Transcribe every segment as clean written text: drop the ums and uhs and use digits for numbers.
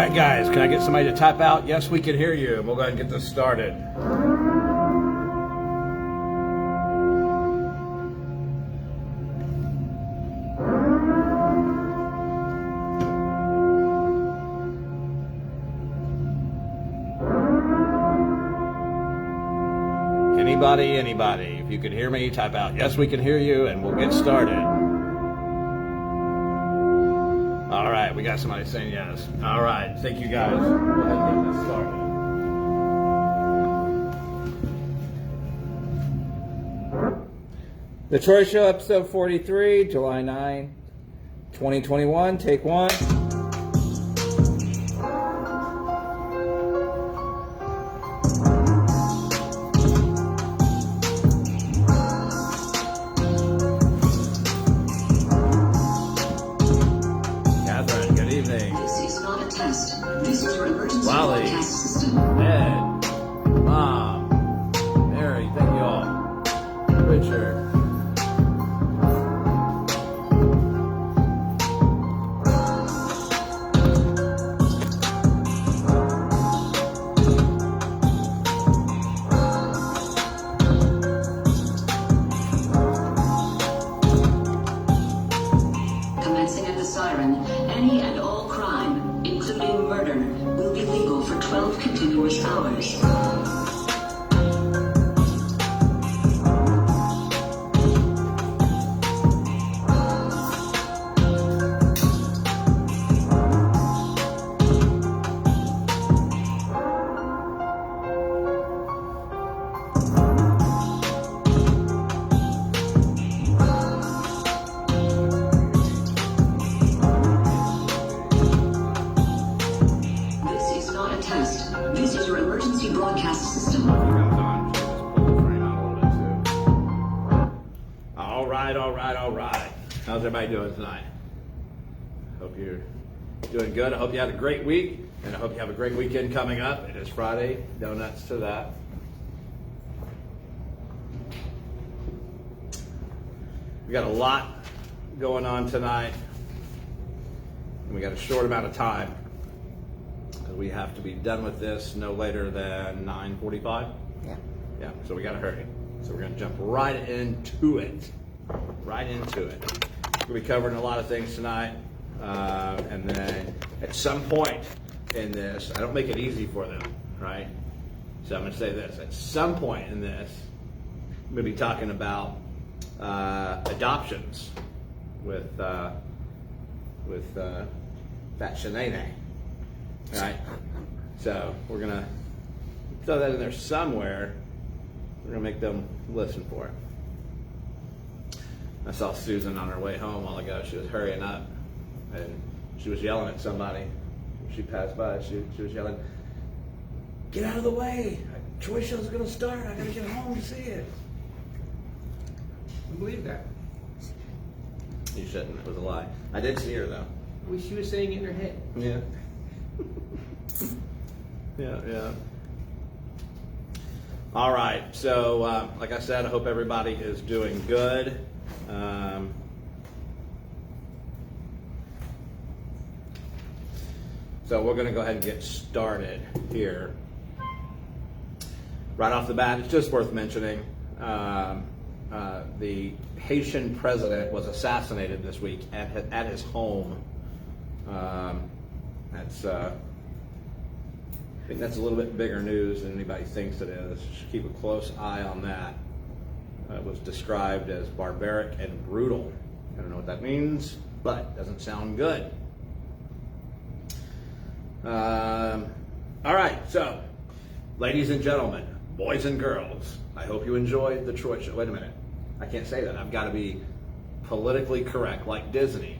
right, guys, can I get somebody to type out? Yes, we can hear you. We'll go ahead and get this started. Anybody, if you can hear me, type out, yes, we can hear you, and we'll get started. All right, we got somebody saying yes. All right, thank you guys. Go ahead and get this started. The Troy Show, episode 43, July 9, 2021, take one. Catherine, good evening. This is not a test. This is your emergency Wally. broadcast system. Ed, Mom, Mary, thank you all. Richard. Commencing at the siren, any and all crime, including murder, will be legal for 12 continuous hours. This is not a test. This is your emergency broadcast system. All right. How's everybody doing tonight? Hope you're doing good. I hope you had a great week, and I hope you have a great weekend coming up. It is Friday. Donuts to that. We got a lot going on tonight, and we got a short amount of time. We have to be done with this no later than 9:45. Yeah, so we got to hurry. So we're going to jump right into it. We're going to be covering a lot of things tonight. And then at some point in this, I don't make it easy for them, right? So I'm going to say this. At some point in this, I'm going to be talking about adoptions with Fat Shanae. Right? So we're going to throw that in there somewhere. We're going to make them listen for it. I saw Susan on her way home a while ago. She was hurrying up, and she was yelling at somebody. She passed by. She was yelling, "Get out of the way! Troy Show's going to start. I got to get home to see it." I believe that. You shouldn't. It was a lie. I did see her, though. She was saying in her head. Yeah. Yeah. All right. So, like I said, I hope everybody is doing good. So we're going to go ahead and get started here. Right off the bat, it's just worth mentioning the Haitian president was assassinated this week at his home. I think that's a little bit bigger news than anybody thinks it is. Should keep a close eye on that. It was described as barbaric and brutal. I don't know what that means, but it doesn't sound good. All right, so, ladies and gentlemen, boys and girls, I hope you enjoyed the Troy Show. Wait a minute. I can't say that. I've got to be politically correct, like Disney.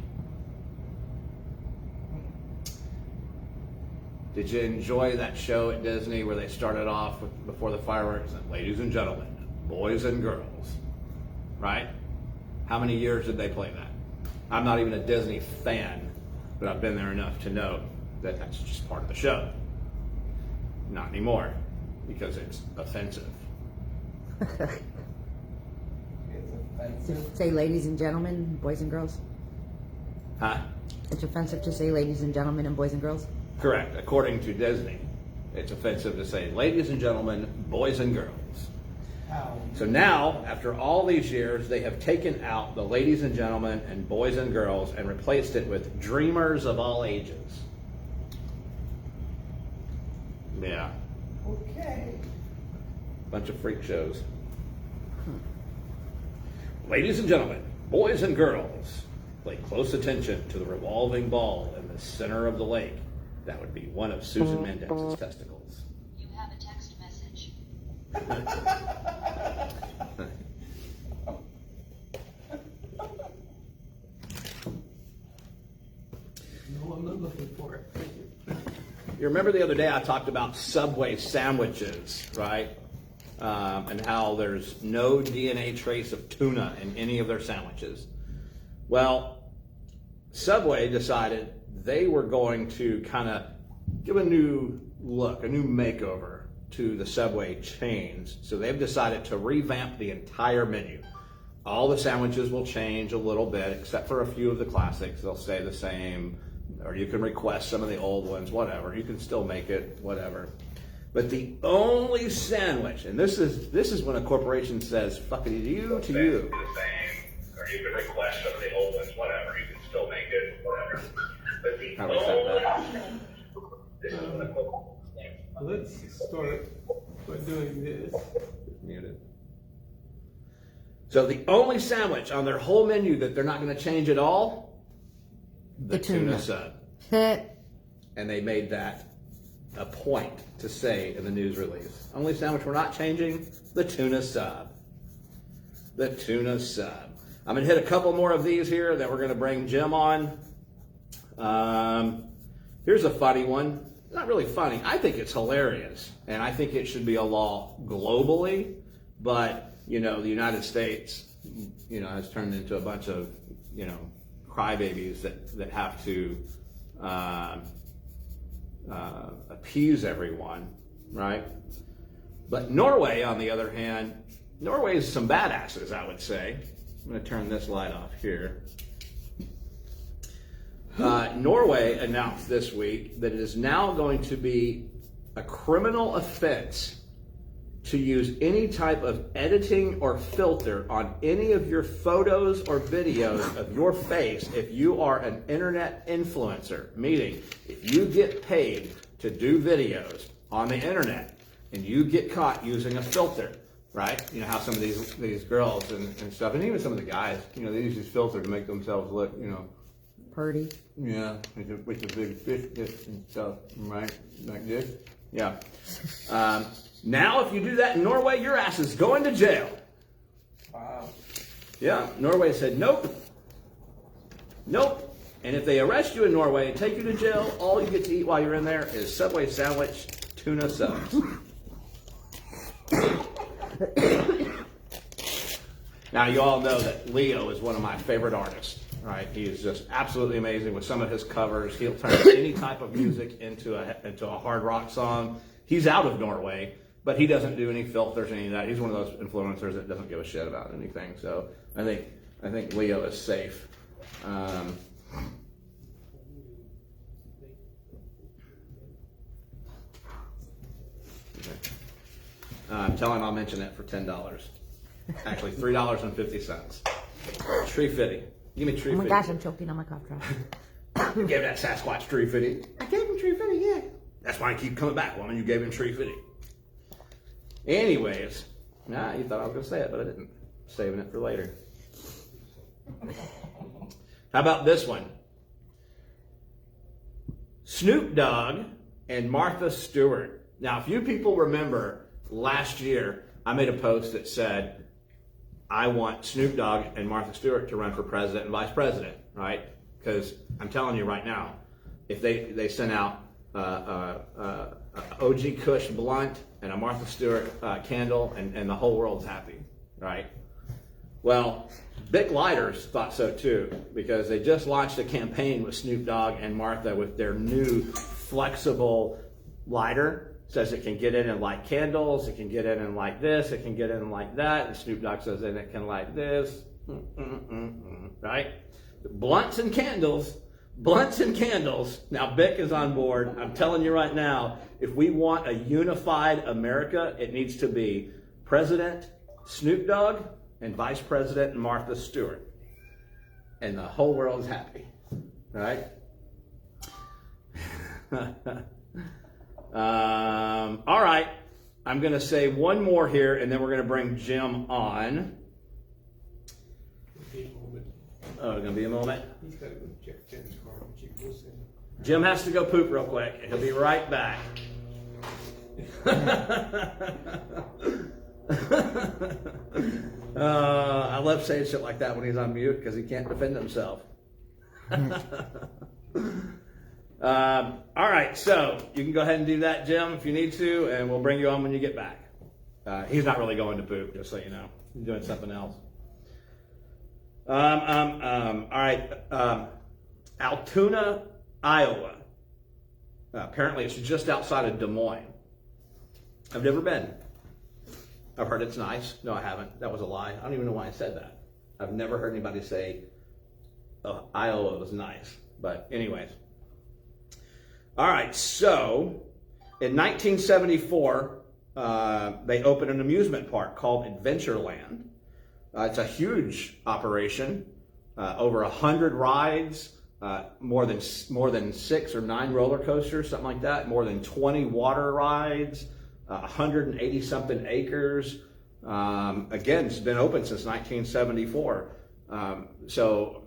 Did you enjoy that show at Disney where they started off with, before the fireworks, ladies and gentlemen, boys and girls, right? How many years did they play that? I'm not even a Disney fan, but I've been there enough to know that that's just part of the show. Not anymore, because it's offensive. So say ladies and gentlemen, boys and girls? Huh? It's offensive to say ladies and gentlemen and boys and girls? Correct. According to Disney, it's offensive to say ladies and gentlemen, boys and girls. So now, after all these years, they have taken out the ladies and gentlemen and boys and girls and replaced it with dreamers of all ages. Yeah. Okay. Bunch of freak shows. Ladies and gentlemen, boys and girls, pay close attention to the revolving ball in the center of the lake. That would be one of Susan Mendez's testicles. You have a text message. No, I'm not looking for it. Thank you. You remember the other day I talked about Subway sandwiches, right? And how there's no DNA trace of tuna in any of their sandwiches. Well, Subway decided they were going to kind of give a new look, a new makeover to the Subway chains. So they've decided to revamp the entire menu. All the sandwiches will change a little bit, except for a few of the classics. They'll stay the same, or you can request some of the old ones, whatever. You can still make it, whatever. But the only sandwich, and this is when a corporation says, fuck it, you to you. The same, or you can request some of the old ones, whatever. You can still make it, whatever. But the How do we set that? this is when a corporation. Let's start by doing this. Muted. So the only sandwich on their whole menu that they're not going to change at all, the tuna sub. And they made that a point to say in the news release. Only sandwich we're not changing, the tuna sub. The tuna sub. I'm going to hit a couple more of these here that we're going to bring Jim on. Here's a funny one. Not really funny. I think it's hilarious. And I think it should be a law globally. But, you know, the United States, you know, has turned into a bunch of, you know, crybabies that have to appease everyone, right? But Norway, on the other hand, Norway is some badasses, I would say. I'm going to turn this light off here. Norway announced this week that it is now going to be a criminal offense to use any type of editing or filter on any of your photos or videos of your face if you are an internet influencer. Meaning, if you get paid to do videos on the internet and you get caught using a filter, right? You know how some of these girls and stuff, and even some of the guys, you know, they use this filter to make themselves look, you know, Purdy. yeah, with the big fish and stuff, right? Like this. Yeah. Now, if you do that in Norway, your ass is going to jail. Wow. Yeah, Norway said nope. Nope. And if they arrest you in Norway and take you to jail, all you get to eat while you're in there is Subway sandwich, tuna subs. Now, you all know that Leo is one of my favorite artists. Right, he is just absolutely amazing with some of his covers. He'll turn any type of music into a hard rock song. He's out of Norway, but he doesn't do any filters or any of that. He's one of those influencers that doesn't give a shit about anything. So I think Leo is safe. Tell him I'll mention it for $10. Actually, $3.50. Tree fitting. Give me tree Oh my fitting. gosh, I'm choking on my cough drop. You gave that Sasquatch tree fitting. I gave him tree fitting, yeah. That's why I keep coming back, woman. You gave him tree fitting. Anyways, nah, you thought I was going to say it, but I didn't. Saving it for later. How about this one? Snoop Dogg and Martha Stewart. Now, if you people remember last year, I made a post that said, I want Snoop Dogg and Martha Stewart to run for president and vice president, right? Because I'm telling you right now, if they sent out OG Kush blunt and a Martha Stewart candle, and the whole world's happy, right? Well, Bic Lighters thought so too, because they just launched a campaign with Snoop Dogg and Martha with their new flexible lighter. Says it can get in and light candles, it can get in and light this, it can get in and light that, and Snoop Dogg says then it can light this, right? Blunts and candles, Blunts and candles. Now, Bick is on board. I'm telling you right now, if we want a unified America, it needs to be President Snoop Dogg and Vice President Martha Stewart. And the whole world is happy, right? All right. I'm going to say one more here, and then we're going to bring Jim on. Okay, moment. Oh, it's going to be a moment. He's got to go check Jen's car. She goes in. Jim has to go poop real quick, and he'll be right back. I love saying shit like that when he's on mute because he can't defend himself. All right, so you can go ahead and do that, Jim, if you need to, and we'll bring you on when you get back. He's not really going to poop, just so you know. He's doing something else. All right, Altoona, Iowa. Apparently, it's just outside of Des Moines. I've never been. I've heard it's nice. No, I haven't. That was a lie. I don't even know why I said that. I've never heard anybody say Iowa was nice. But anyways. All right, so in 1974, they opened an amusement park called Adventureland. It's a huge operation, over 100 rides, more than 6 or 9 roller coasters, something like that, more than 20 water rides, 180 something acres. Again, it's been open since 1974. So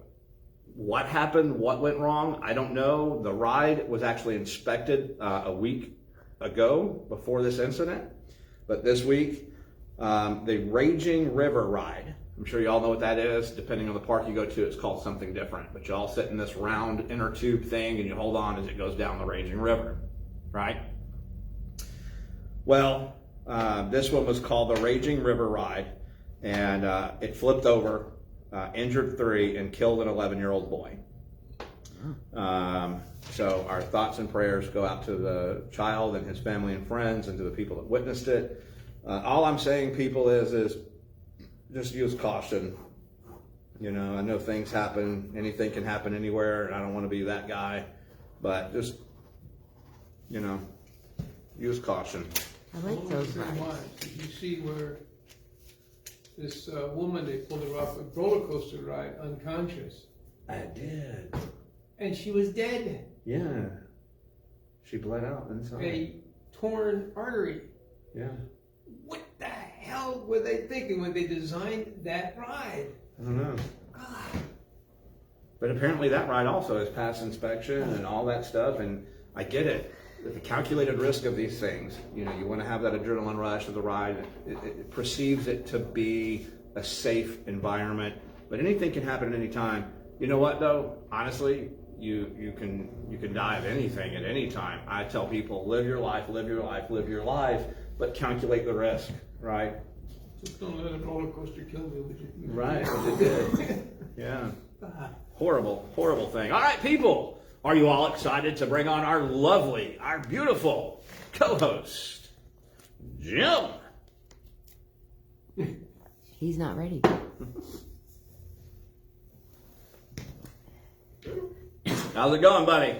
what happened? What went wrong? I don't know. The ride was actually inspected a week ago before this incident. But this week, the Raging River ride. I'm sure you all know what that is. Depending on the park you go to, it's called something different. But you all sit in this round inner tube thing and you hold on as it goes down the Raging River, right? Well, this one was called the Raging River ride, and it flipped over, injured 3, and killed an 11-year-old boy. So our thoughts and prayers go out to the child and his family and friends and to the people that witnessed it. All I'm saying, people, is just use caution. You know, I know things happen. Anything can happen anywhere, and I don't want to be that guy. But just, you know, use caution. I like those rides. Did you see where this woman, they pulled her off a roller coaster ride unconscious? I did. And she was dead. Yeah. She bled out inside. A torn artery. Yeah. What the hell were they thinking when they designed that ride? I don't know. God. But apparently that ride also has passed inspection and all that stuff, and I get it. The calculated risk of these things, you know, you want to have that adrenaline rush of the ride. It perceives it to be a safe environment, but anything can happen at any time. You know what though? Honestly, you can die of anything at any time. I tell people, live your life, live your life, live your life, but calculate the risk, right? Just don't let a roller coaster kill me. Would you? Right, but it did. Yeah. Horrible, horrible thing. All right, people. Are you all excited to bring on our lovely, our beautiful co-host, Jim? He's not ready. How's it going, buddy?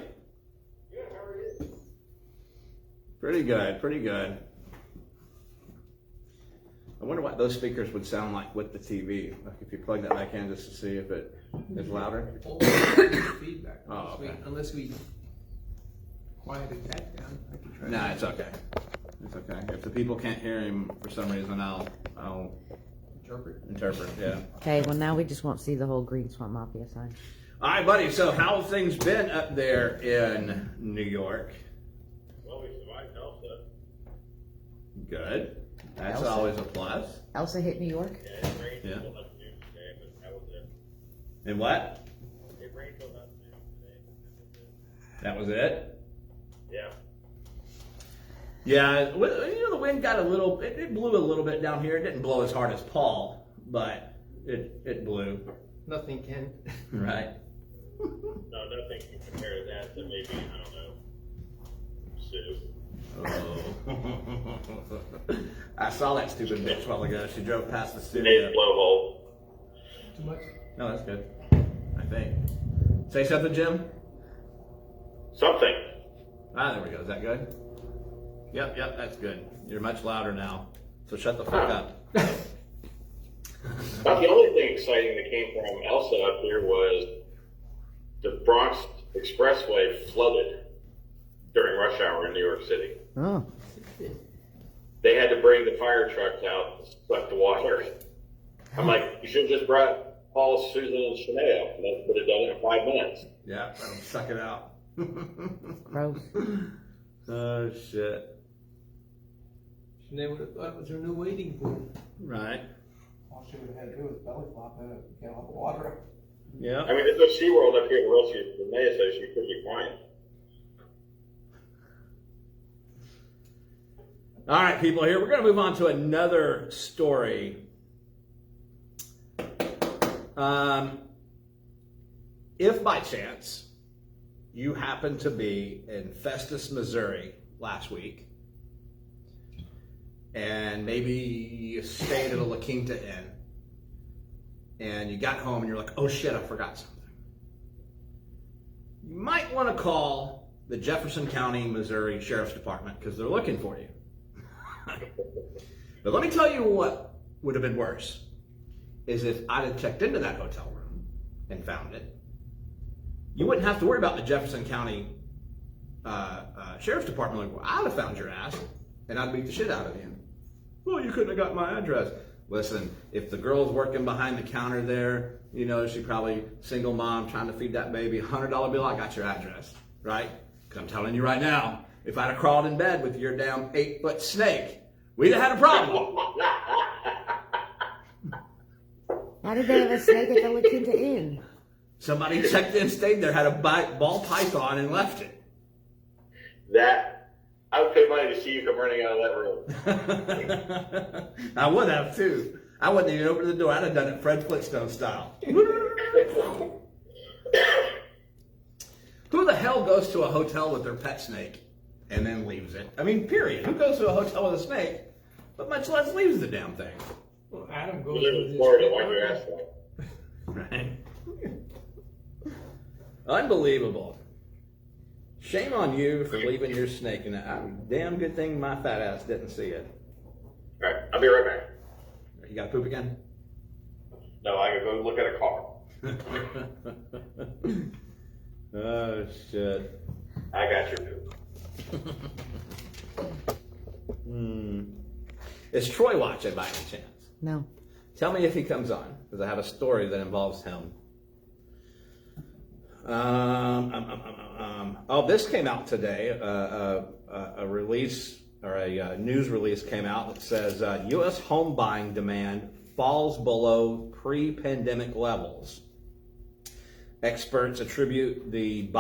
Pretty good, pretty good. I wonder what those speakers would sound like with the TV. Like if you plug that back in just to see if it is louder. Feedback. Oh, okay. Unless we quieted that down. I can try. Nah, it's okay. It's okay. If the people can't hear him for some reason, I'll interpret. Yeah. Okay, well now we just won't see the whole Green Swamp Mafia sign. All right, buddy. So how have things been up there in New York? Well, we survived Elsa. Good. That's Elsa? always a plus. Elsa hit New York? Yeah, it rained Yeah. till about noon today, but that was it. And what? It rained till about noon today, but That was it? yeah. Yeah, well, you know, the wind got a little, it blew a little bit down here. It didn't blow as hard as Paul, but it blew. Nothing can. Right. No, nothing can compare to that. So maybe, I don't know, Sue. Oh. I saw that stupid bitch a while ago. She drove past the Today's studio. blowhole. Too much. No, that's good. I think. Say something, Jim? Something. Ah, there we go. Is that good? Yep, that's good. You're much louder now. So shut the fuck up. About the only thing exciting that came from Elsa up here was the Bronx Expressway flooded during rush hour in New York City. Oh, They had to bring the fire trucks out to suck the water. I'm like, you should have just brought Paul, Susan, and Shanae up, and they would have done it in 5 minutes. Yeah, let them suck it out. gross. Oh, shit. And they would have thought it was their new wading pool. Right. All she would have had to do was belly flop in it and get all the water. Yeah. I mean, there's no SeaWorld up here in Rosie. Renee says she could be fine. All right, people, here we're going to move on to another story. If by chance you happen to be in Festus, Missouri last week, and maybe you stayed at a La Quinta Inn, and you got home and you're like, oh shit, I forgot something. You might want to call the Jefferson County, Missouri Sheriff's Department because they're looking for you. But let me tell you what would have been worse is if I'd have checked into that hotel room and found it. You wouldn't have to worry about the Jefferson County Sheriff's Department. Like, well, I'd have found your ass and I'd beat the shit out of you. Well, you couldn't have got my address. Listen, if the girl's working behind the counter there, you know, she probably single mom trying to feed that baby, $100 bill, I got your address, right? Because I'm telling you right now, if I'd have crawled in bed with your damn 8-foot snake, we'd have had a problem. How did they have a snake at the La Quinta Inn? Somebody checked in, stayed there, had a ball python, and left it. I would pay money to see you come running out of that room. I would have too. I wouldn't even open the door. I'd have done it Fred Flintstone style. Who the hell goes to a hotel with their pet snake and then leaves it? I mean, period. Who goes to a hotel with a snake, but much less leaves the damn thing? Well, Adam You goes live with in his Florida, pet why'd you partner. ask that? Right? Unbelievable. Shame on you for leaving your snake in that. Damn good thing my fat ass didn't see it. All right, I'll be right back. You got to poop again? No, I gotta go look at a car. Oh, shit. I got your poop. Is Troy watching by any chance? No. Tell me if he comes on, because I have a story that involves him. This came out today. A release or a news release came out that says U.S. home buying demand falls below pre-pandemic levels. Experts attribute it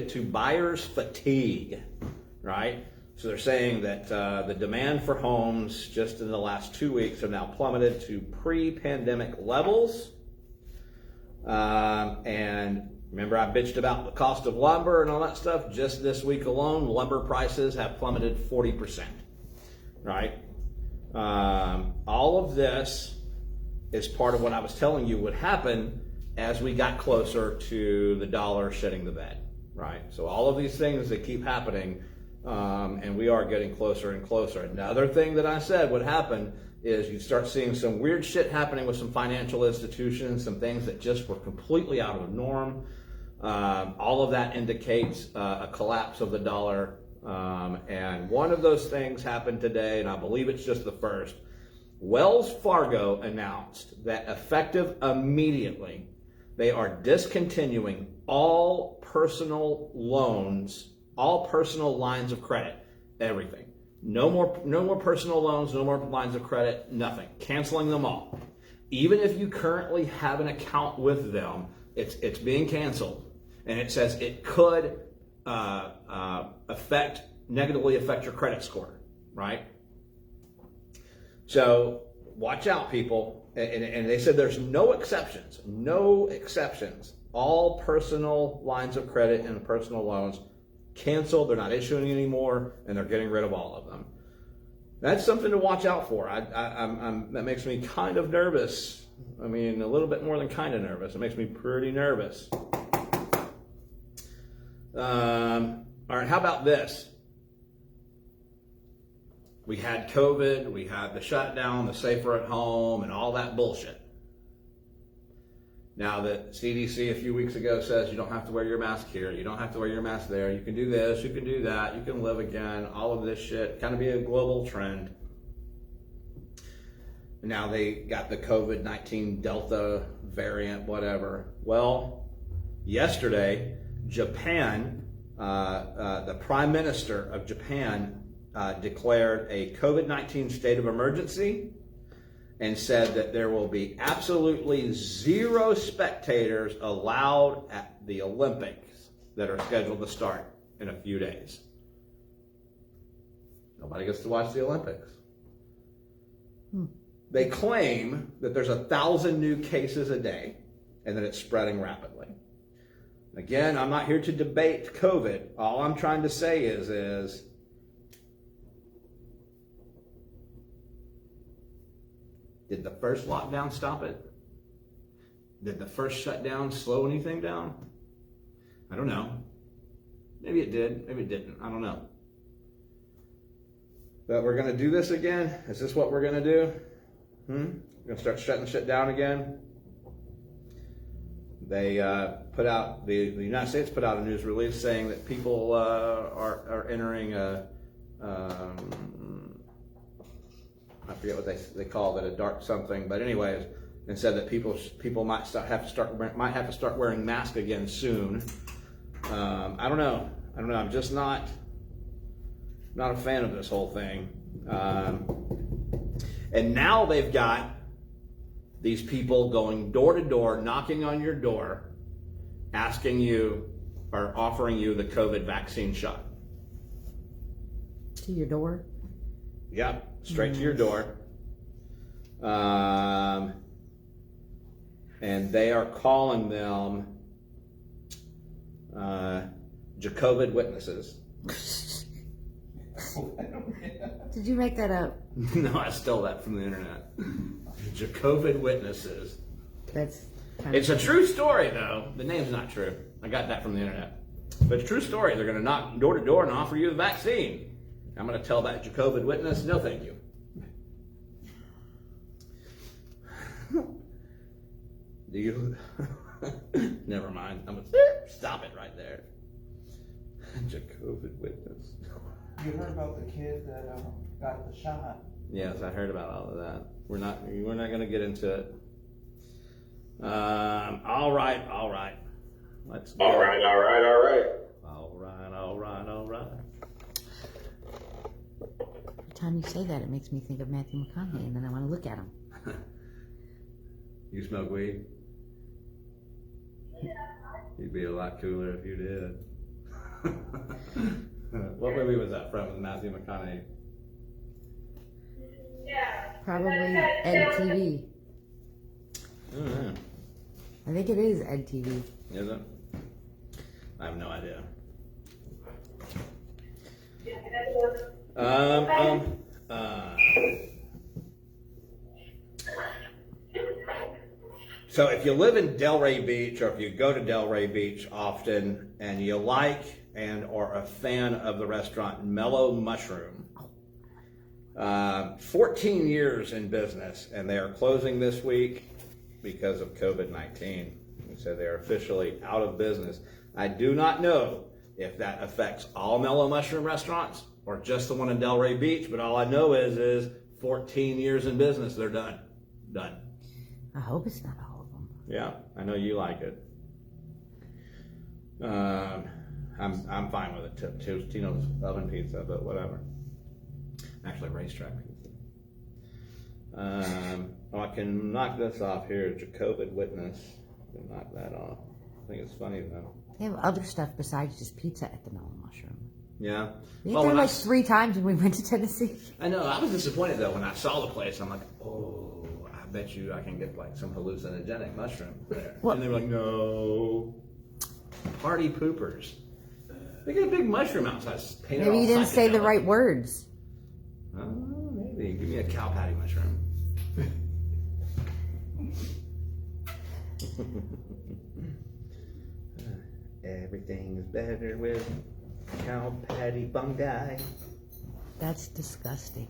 to buyers' fatigue, right? So they're saying that the demand for homes just in the last 2 weeks have now plummeted to pre-pandemic levels. And remember I bitched about the cost of lumber and all that stuff? Just this week alone, lumber prices have plummeted 40%, right? All of this is part of what I was telling you would happen as we got closer to the dollar shitting the bed, right? So all of these things that keep happening, and we are getting closer and closer. Another thing that I said would happen is you'd start seeing some weird shit happening with some financial institutions, some things that just were completely out of the norm. All of that indicates a collapse of the dollar. And one of those things happened today, and I believe it's just the first. Wells Fargo announced that effective immediately, they are discontinuing all personal loans, all personal lines of credit, everything. No more personal loans, no more lines of credit, nothing. Canceling them all. Even if you currently have an account with them, it's being canceled. And it says it could negatively affect your credit score, right? So watch out, people. And they said there's no exceptions. All personal lines of credit and personal loans canceled. They're not issuing anymore, and they're getting rid of all of them. That's something to watch out for. That makes me kind of nervous. I mean, a little bit more than kind of nervous. It makes me pretty nervous. All right, how about this? We had COVID, we had the shutdown, the safer at home, and all that bullshit. Now that CDC a few weeks ago says you don't have to wear your mask here, you don't have to wear your mask there, you can do this, you can do that, you can live again, all of this shit, kind of be a global trend. Now they got the COVID-19 Delta variant, whatever. Well, yesterday, Japan, the Prime Minister of Japan declared a COVID-19 state of emergency and said that there will be absolutely 0 spectators allowed at the Olympics that are scheduled to start in a few days. Nobody gets to watch the Olympics. They claim that there's 1,000 new cases a day and that it's spreading rapidly. Again, I'm not here to debate COVID. All I'm trying to say is did the first lockdown stop it? Did the first shutdown slow anything down? I don't know. Maybe it did, maybe it didn't. I don't know. But we're going to do this again? Is this what we're going to do? We're going to start shutting shit down again? They put out, the United States put out a news release saying that people are entering a, I forget what they called it, a dark something, but anyways, and said that people might have to start wearing masks again soon. I don't know. I'm just not a fan of this whole thing. And now they've got these people going door to door, knocking on your door, asking you or offering you the COVID vaccine shot. To your door? Yep, straight to your door. And they are calling them Jacovid witnesses. Did you make that up? No, I stole that from the internet. Jacovid witnesses. That's It's a true story, though. The name's not true. I got that from the internet. But it's a true story. They're going to knock door to door and offer you the vaccine. I'm going to tell that Jacovid witness, no thank you. Do you? Never mind. I'm going to stop it right there. Jacovid witness. You heard about the kid that got the shot? Yes, I heard about all of that. We're not going to get into it. All right. Let's go. All right. All right. every time you say that, it makes me think of Matthew McConaughey, and then I want to look at him. You smoke weed? You'd be a lot cooler if you did. What movie was that from with Matthew McConaughey? Probably Ed TV. Oh, I think it is Ed TV. yeah. Is it? I have no idea. So if you live in Delray Beach, or if you go to Delray Beach often, and you like and are a fan of the restaurant Mellow Mushroom, 14 years in business, and they are closing this week because of COVID-19. So they're officially out of business. I do not know if that affects all Mellow Mushroom restaurants or just the one in Delray Beach, but all I know is 14 years in business, they're done. I hope it's not all of them. Yeah, I know you like it. I'm fine with it. Tino's oven pizza, but whatever. Actually, racetrack pizza. I can knock this off here. Jacovid witness. I can knock that off. I think it's funny though. They have other stuff besides just pizza at the Mellow Mushroom. Yeah. We ate Well, there when like 3 times when we went to Tennessee. I know. I was disappointed though when I saw the place. I'm like, oh, I bet you I can get like some hallucinogenic mushroom there. What? And they were like, no. Party poopers. They got a big mushroom outside. Painted Maybe all you didn't say the psychedelic. right words. Oh, maybe. Give me a cow patty mushroom. Everything's better with cow patty fungi. That's disgusting.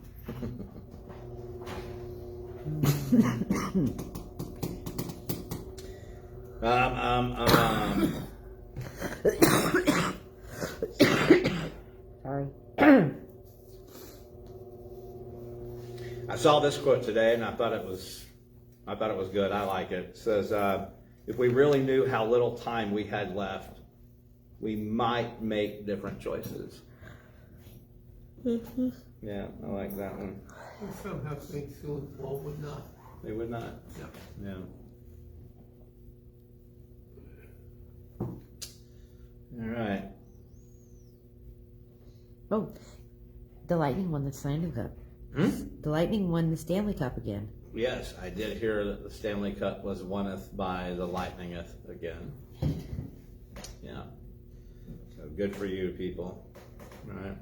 Sorry. I saw this quote today, and I thought it was good. I like it. It says, "If we really knew how little time we had left, we might make different choices." Yeah, I like that one. And somehow things feel involved would not. They would not. No. Yeah. All right. Oh, the Lightning won the Stanley Cup. The Lightning won the Stanley Cup again. Yes, I did hear that the Stanley Cup was wonneth by the Lightningeth again. Yeah. So good for you, people. All right.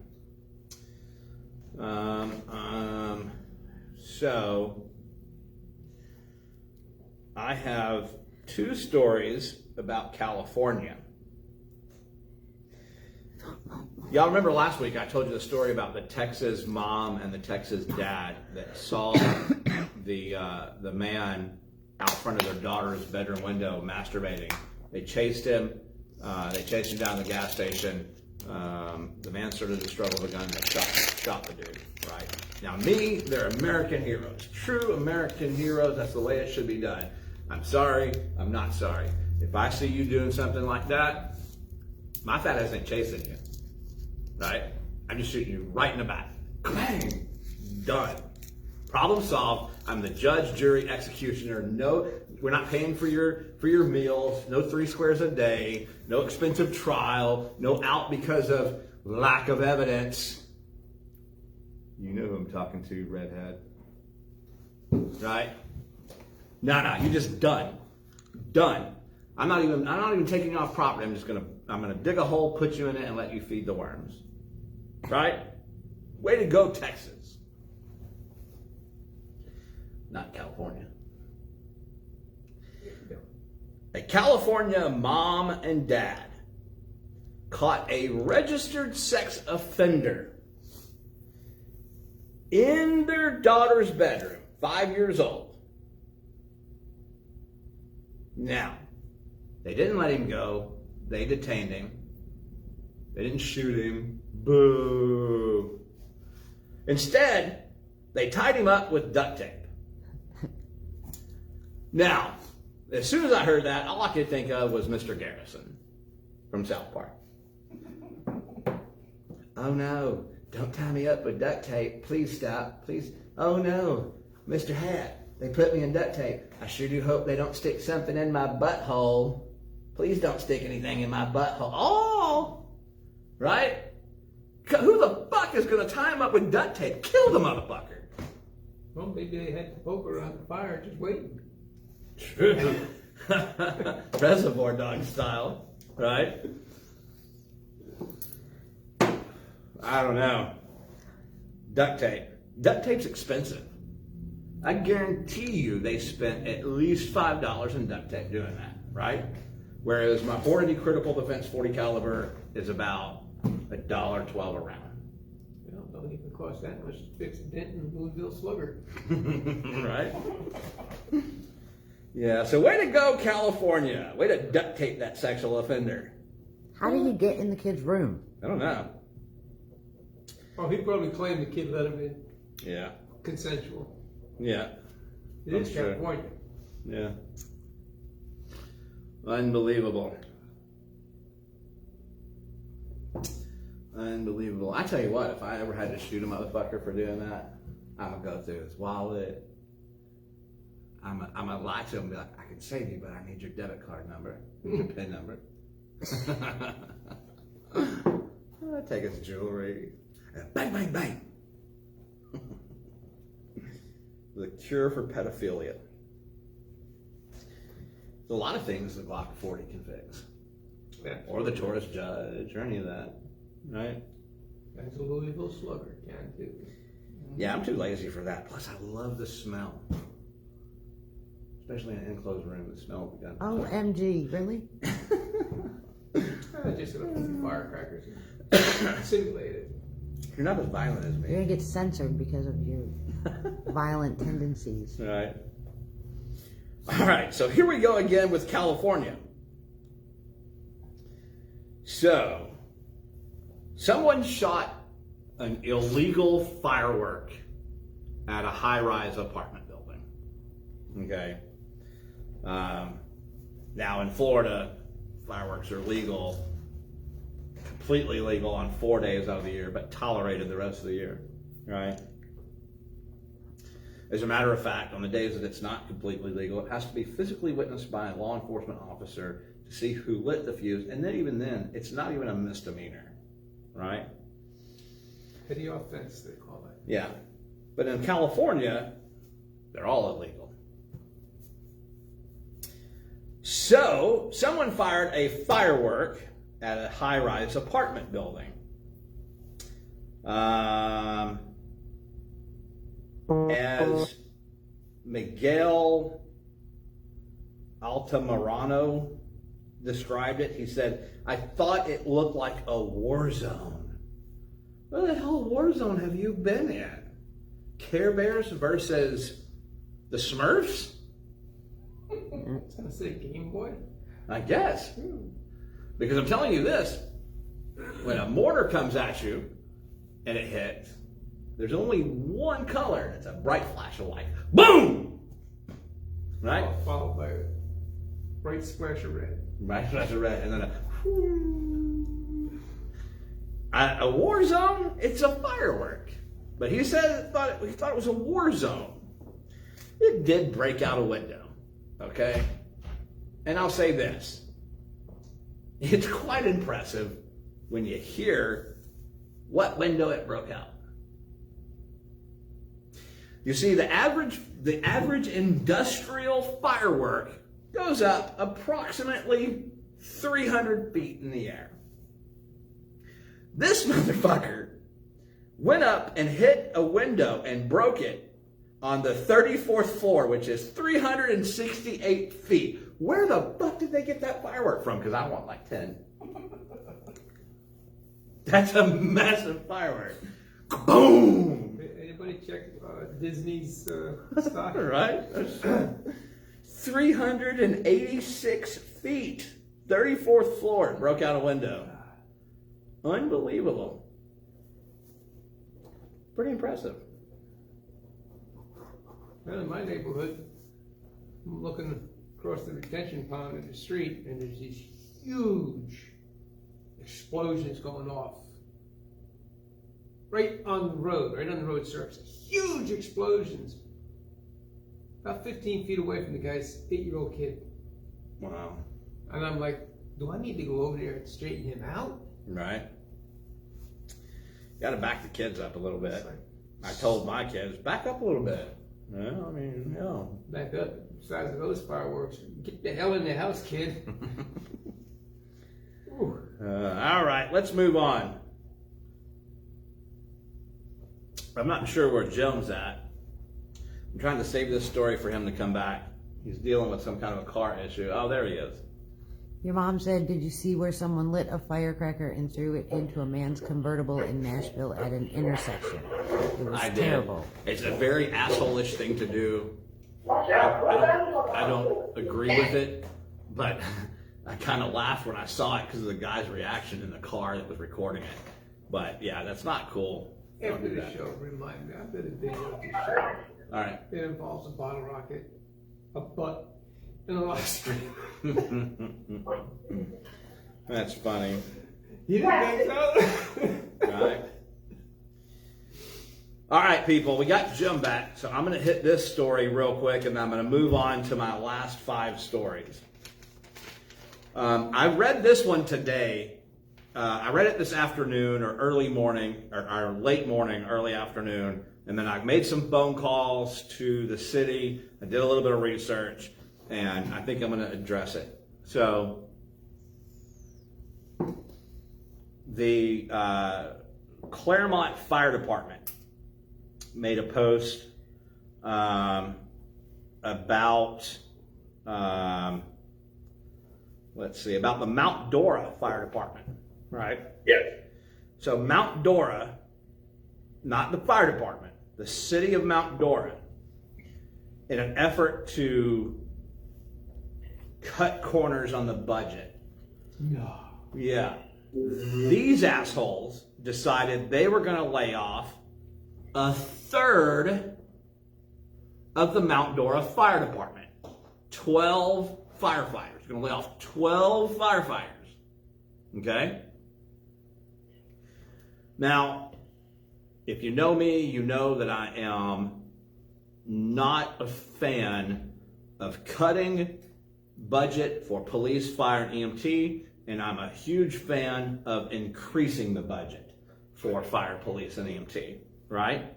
So I have two stories about California. Y'all remember last week I told you the story about the Texas mom and the Texas dad that saw the man out front of their daughter's bedroom window masturbating. They chased him. They chased him down to the gas station. The man started to struggle with a gun and shot the dude. Right now, they're American heroes, true American heroes. That's the way it should be done. I'm sorry. I'm not sorry. If I see you doing something like that, my fat ass ain't chasing you. Right? I'm just shooting you right in the back. Clang! Done. Problem solved. I'm the judge, jury, executioner. No, we're not paying for your meals. No 3 squares a day. No expensive trial. No out because of lack of evidence. You know who I'm talking to, redhead. Right? No, you're just done. Done. I'm not even taking you off property. I'm gonna dig a hole, put you in it, and let you feed the worms. Right? Way to go, Texas. Not California. A California mom and dad caught a registered sex offender in their daughter's bedroom, 5 years old. Now, they didn't let him go. They detained him. They didn't shoot him. Boo. Instead, they tied him up with duct tape. Now, as soon as I heard that, all I could think of was Mr. Garrison from South Park. Oh no, don't tie me up with duct tape. Please stop, please. Oh no, Mr. Hat, they put me in duct tape. I sure do hope they don't stick something in my butthole. Please don't stick anything in my butthole. Oh, right? Who the fuck is going to tie him up with duct tape? Kill the motherfucker. Well, maybe they had the poker around the fire just waiting. True. Reservoir Dog style, right? I don't know. Duct tape. Duct tape's expensive. I guarantee you they spent at least $5 in duct tape doing that, right? Whereas my Hornady Critical Defense 40 caliber is about $1.12 a round. Well, don't even cost that much to fix a dent in a Louisville Slugger. Right? Yeah, so way to go, California. Way to duct tape that sexual offender. How did he get in the kid's room? I don't know. Oh, he probably claimed the kid let him in. Yeah. Consensual. Yeah. It is I'm sure. California. Yeah. Unbelievable. Unbelievable. I tell you what, if I ever had to shoot a motherfucker for doing that, I'm gonna go through his wallet. I'm gonna lie to him and be like, I can save you, but I need your debit card number, your PIN number. I'll take his jewelry. And bang, bang, bang. The cure for pedophilia. There's a lot of things the Glock 40 can fix. Yeah. Or the Taurus Judge, or any of that. Right? That's a Louisville Slugger can too. Yeah, I'm too lazy for that. Plus, I love the smell. Especially in an enclosed room, the smell of the gun. OMG, really? Just a few firecrackers. Simulated. You're not as violent as You're me. gonna get censored because of your violent tendencies. Right. All right, so here we go again with California. So, someone shot an illegal firework at a high-rise apartment building. Okay. Now in Florida, fireworks are legal, completely legal on 4 days out of the year, but tolerated the rest of the year, right? As a matter of fact, on the days that it's not completely legal, it has to be physically witnessed by a law enforcement officer to see who lit the fuse, and then even then, it's not even a misdemeanor, right? Petty offense, they call it. Yeah. But in California, they're all illegal. So, someone fired a firework at a high-rise apartment building. As Miguel Altamirano described it, he said, "I thought it looked like a war zone." What the hell war zone have you been in? Care Bears versus the Smurfs? It's gonna say Game Boy. I guess. Because I'm telling you this, when a mortar comes at you and it hits, there's only one color. It's a bright flash of light. Boom! Right? Followed by a bright splash of red. Bright flash of red. And then a war zone, it's a firework. But he said he thought it was a war zone. It did break out a window. Okay? And I'll say this. It's quite impressive when you hear what window it broke out. You see, the average industrial firework goes up approximately 300 feet in the air. This motherfucker went up and hit a window and broke it on the 34th floor, which is 368 feet. Where the fuck did they get that firework from? Because I want like 10. That's a massive firework. Boom! Anybody check Disney's stock? Right? 386 feet. 34th floor. Broke out a window. Unbelievable. Pretty impressive. Well, in my neighborhood, I'm looking across the retention pond in the street, and there's these huge explosions going off. Right on the road surface. Huge explosions. About 15 feet away from the guy's 8-year-old kid. Wow. And I'm like, do I need to go over there and straighten him out? Right. Got to back the kids up a little bit. I told my kids, back up a little bit. No, I mean, no. Back up, the size of those fireworks. Get the hell in the house, kid. All right, let's move on. I'm not sure where Jones at. I'm trying to save this story for him to come back. He's dealing with some kind of a car issue. Oh, there he is. Your mom said, did you see where someone lit a firecracker and threw it into a man's convertible in Nashville at an intersection? It was I did. terrible. It's a very asshole-ish thing to do. I don't agree with it, but I kind of laughed when I saw it because of the guy's reaction in the car that was recording it. But yeah, that's not cool. Don't After do the that. show, remind me. I did a video of the show. All right. It involves a bottle rocket, a butt, and a live stream. That's funny. You didn't think so? Right. All right, people, we got Jim back, so I'm going to hit this story real quick, and I'm going to move on to my last 5 stories. I read this one today. I read it this afternoon or early morning, or late morning, early afternoon, and then I made some phone calls to the city. I did a little bit of research, and I think I'm going to address it. So, the Claremont Fire Department made a post about, let's see, about the Mount Dora Fire Department, right? Yes. So Mount Dora, not the fire department, the city of Mount Dora, in an effort to cut corners on the budget. No. Yeah. These assholes decided they were going to lay off a third of the Mount Dora Fire Department. 12 firefighters. Going to lay off 12 firefighters. Okay? Now, if you know me, you know that I am not a fan of cutting budget for police, fire, and EMT, and I'm a huge fan of increasing the budget for fire, police, and EMT, right?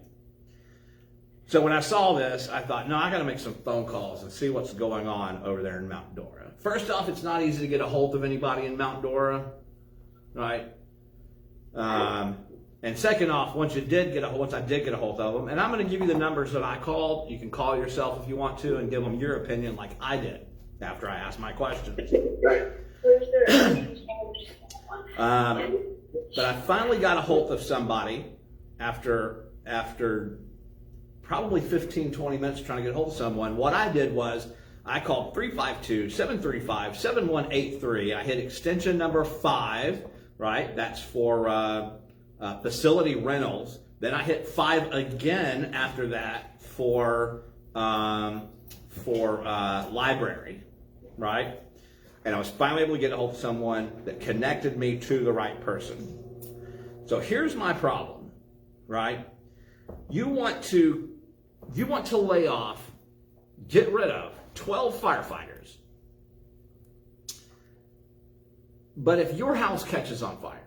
So when I saw this, I thought, no, I got to make some phone calls and see what's going on over there in Mount Dora. First off, it's not easy to get a hold of anybody in Mount Dora, right? And second off, once I did get a hold of them, and I'm going to give you the numbers that I called. You can call yourself if you want to and give them your opinion like I did after I asked my questions. But I finally got a hold of somebody after probably 15, 20 minutes trying to get a hold of someone. What I did was I called 352-735-7183. I hit extension number 5, right? That's for facility rentals. Then I hit 5 again after that for library, right? And I was finally able to get a hold of someone that connected me to the right person. So here's my problem, right? You want to lay off, get rid of 12 firefighters. But if your house catches on fire,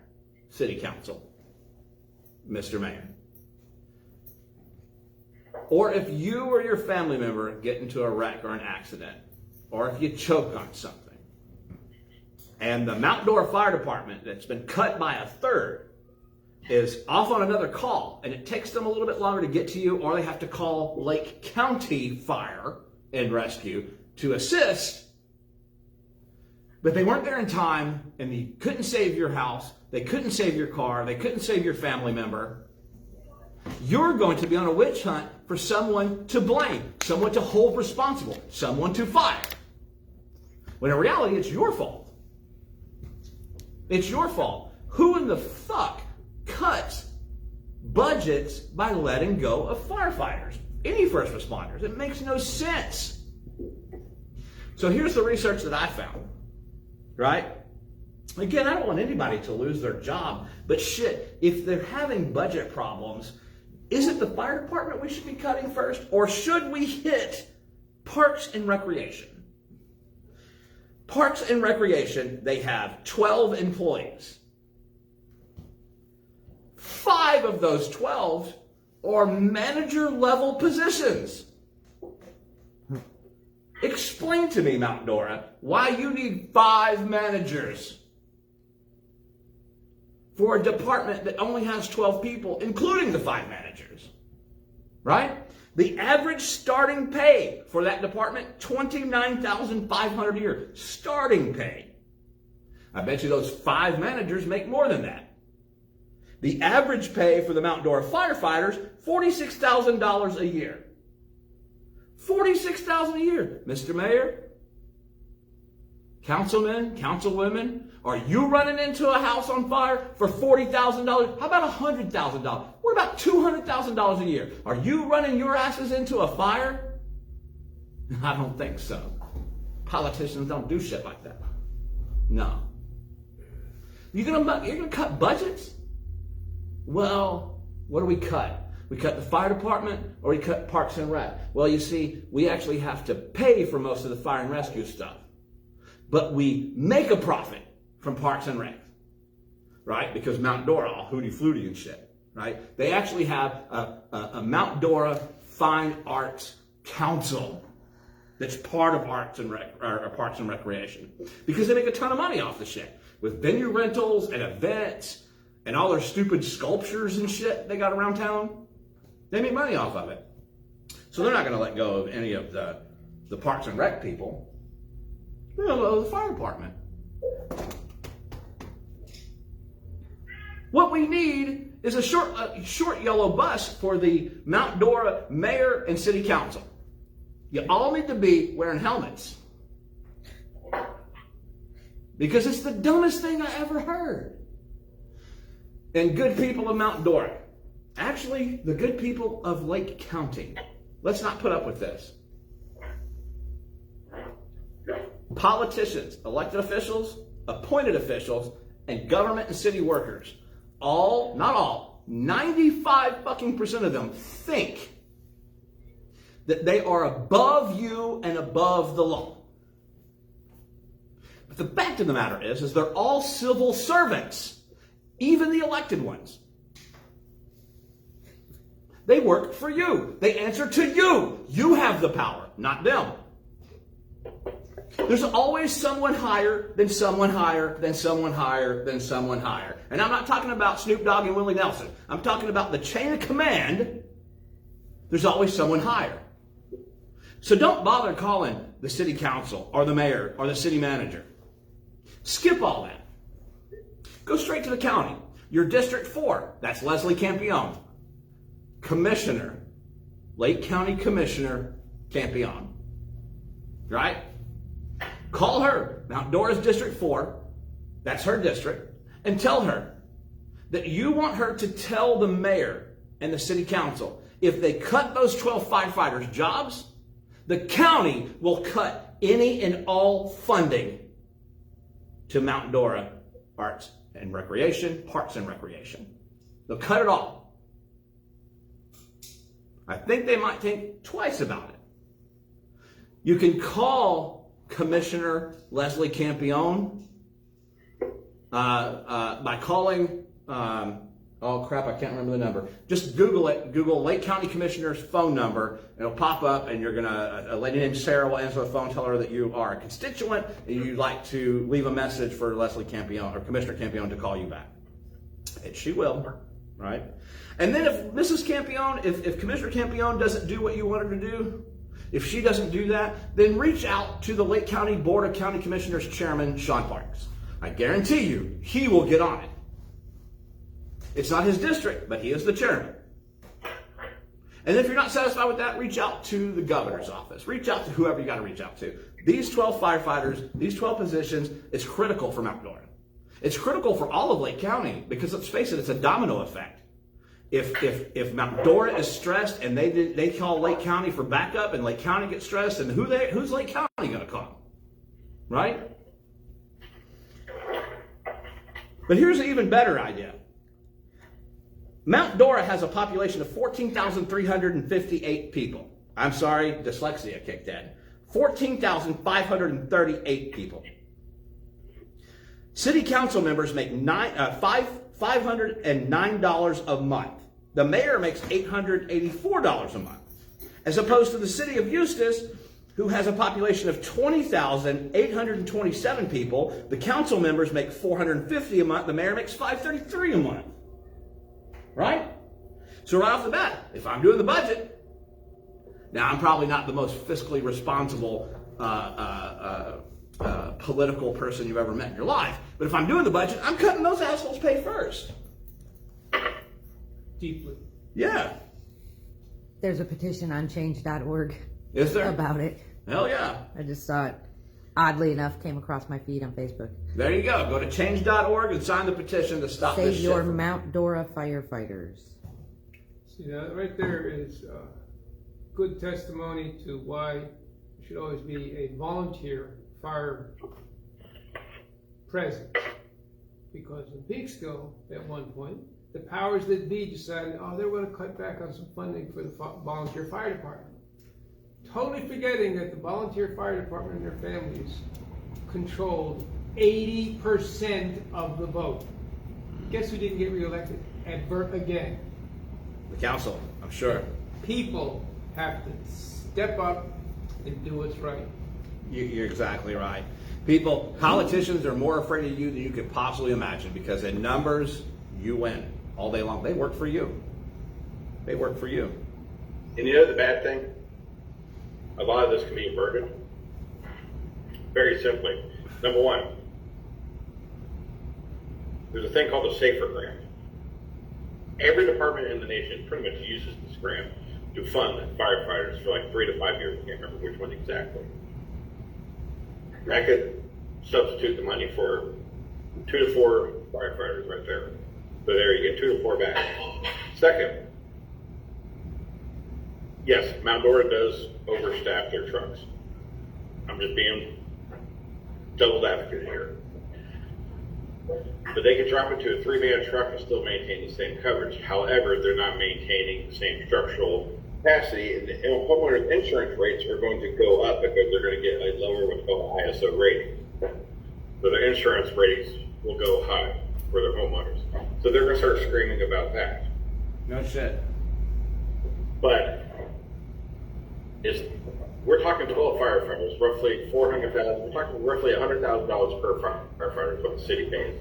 City Council, Mr. Mayor, or if you or your family member get into a wreck or an accident, or if you choke on something, and the Mount Dora Fire Department that's been cut by a third is off on another call, and it takes them a little bit longer to get to you, or they have to call Lake County Fire and Rescue to assist, but they weren't there in time, and they couldn't save your house, they couldn't save your car, they couldn't save your family member, you're going to be on a witch hunt for someone to blame, someone to hold responsible, someone to fire. When in reality, it's your fault. It's your fault. Who in the fuck cuts budgets by letting go of firefighters? Any first responders. It makes no sense. So here's the research that I found, right? Again, I don't want anybody to lose their job, but shit, if they're having budget problems, is it the fire department we should be cutting first, or should we hit Parks and Recreation? Parks and Recreation, they have 12 employees. 5 of those 12 are manager level positions. Explain to me, Mount Dora, why you need 5 managers for a department that only has 12 people, including the 5 managers, right? The average starting pay for that department, $29,500 a year. Starting pay. I bet you those 5 managers make more than that. The average pay for the Mount Dora firefighters, $46,000 a year. $46,000 a year. Mr. Mayor, councilmen, councilwomen, are you running into a house on fire for $40,000? How about $100,000? What about $200,000 a year? Are you running your asses into a fire? I don't think so. Politicians don't do shit like that. No. You're gonna cut budgets? Well, what do we cut? We cut the fire department, or we cut Parks and Rec? Well, you see, we actually have to pay for most of the fire and rescue stuff. But we make a profit from Parks and Rec, right? Because Mount Dora, all hooty-fluty and shit, right? They actually have a Mount Dora Fine Arts Council that's part of Parks and Recreation, because they make a ton of money off the shit with venue rentals and events and all their stupid sculptures and shit they got around town. They make money off of it. So they're not going to let go of any of the Parks and Rec people. They're going to let go of the fire department. What we need is a short yellow bus for the Mount Dora mayor and city council. You all need to be wearing helmets. Because it's the dumbest thing I ever heard. And good people of Mount Dora. Actually, the good people of Lake County. Let's not put up with this. Politicians, elected officials, appointed officials, and government and city workers, all, not all, 95% of them think that they are above you and above the law. But the fact of the matter is they're all civil servants, even the elected ones. They work for you. They answer to you. You have the power, not them. There's always someone higher than someone higher than someone higher than someone higher. And I'm not talking about Snoop Dogg and Willie Nelson. I'm talking about the chain of command. There's always someone higher. So don't bother calling the city council or the mayor or the city manager. Skip all that. Go straight to the county. Your District 4, that's Leslie Campione. Commissioner, Lake County Commissioner Campione. Right? Call her, Mount Dora's District 4, that's her district, and tell her that you want her to tell the mayor and the city council if they cut those 12 firefighters' jobs, the county will cut any and all funding to Mount Dora Parks and Recreation. They'll cut it all. I think they might think twice about it. You can call Commissioner Leslie Campione by calling, oh crap, I can't remember the number. Just Google it. Google Lake County Commissioner's phone number. It'll pop up and you're going to, a lady named Sarah will answer the phone, tell her that you are a constituent and you'd like to leave a message for Leslie Campione or Commissioner Campione to call you back. And she will, right? And then if Mrs. Campione, if Commissioner Campione doesn't do what you want her to do, if she doesn't do that, then reach out to the Lake County Board of County Commissioners Chairman, Sean Parks. I guarantee you, he will get on it. It's not his district, but he is the chairman. And if you're not satisfied with that, reach out to the governor's office. Reach out to whoever you got to reach out to. These 12 firefighters, these 12 positions, it's critical for Mount Dora. It's critical for all of Lake County because let's face it, it's a domino effect. If Mount Dora is stressed and they call Lake County for backup and Lake County gets stressed, and who's Lake County going to call? Right? But here's an even better idea. Mount Dora has a population of 14,358 people. I'm sorry, dyslexia kicked in. 14,538 people. City council members make $509 a month. The mayor makes $884 a month. As opposed to the city of Eustis, who has a population of 20,827 people, the council members make $450 a month, the mayor makes $533 a month. Right? So right off the bat, if I'm doing the budget, now I'm probably not the most fiscally responsible political person you've ever met in your life, but if I'm doing the budget, I'm cutting those assholes pay first. Deeply. Yeah. There's a petition on change.org Is there? about it. Hell yeah. I just saw it. Oddly enough, came across my feed on Facebook. There you go. Go to change.org and sign the petition to stop Save this shit. your Mount Dora firefighters. See, that right there is good testimony to why there should always be a volunteer fire presence. Because in Peekskill, at one point, the powers that be decided, oh, they're going to cut back on some funding for the volunteer fire department. Totally forgetting that the volunteer fire department and their families controlled 80% of the vote. Guess who didn't get reelected? Advert again. The council, I'm sure. People have to step up and do what's right. You're exactly right. Politicians are more afraid of you than you could possibly imagine because in numbers, you win all day long. They work for you. They work for you. And you know the bad thing? A lot of this can be averted. Very simply. Number one, there's a thing called the SAFER grant. Every department in the nation pretty much uses this grant to fund firefighters for like 3 to 5 years. I can't remember which one exactly. That could substitute the money for 2 to 4 firefighters right there. So there you get 2 to 4 back. Second, yes, Mount Dora does overstaff their trucks. I'm just being devil's advocate here. But they can drop it to a 3-man truck and still maintain the same coverage. However, they're not maintaining the same structural capacity, and homeowners insurance rates are going to go up because they're going to get a lower what's called ISO rating. So their insurance ratings will go high for their homeowners. So they're going to start screaming about that. No shit. But we're talking 12 firefighters, roughly 400,000. We're talking roughly $100,000 per firefighter is what the city pays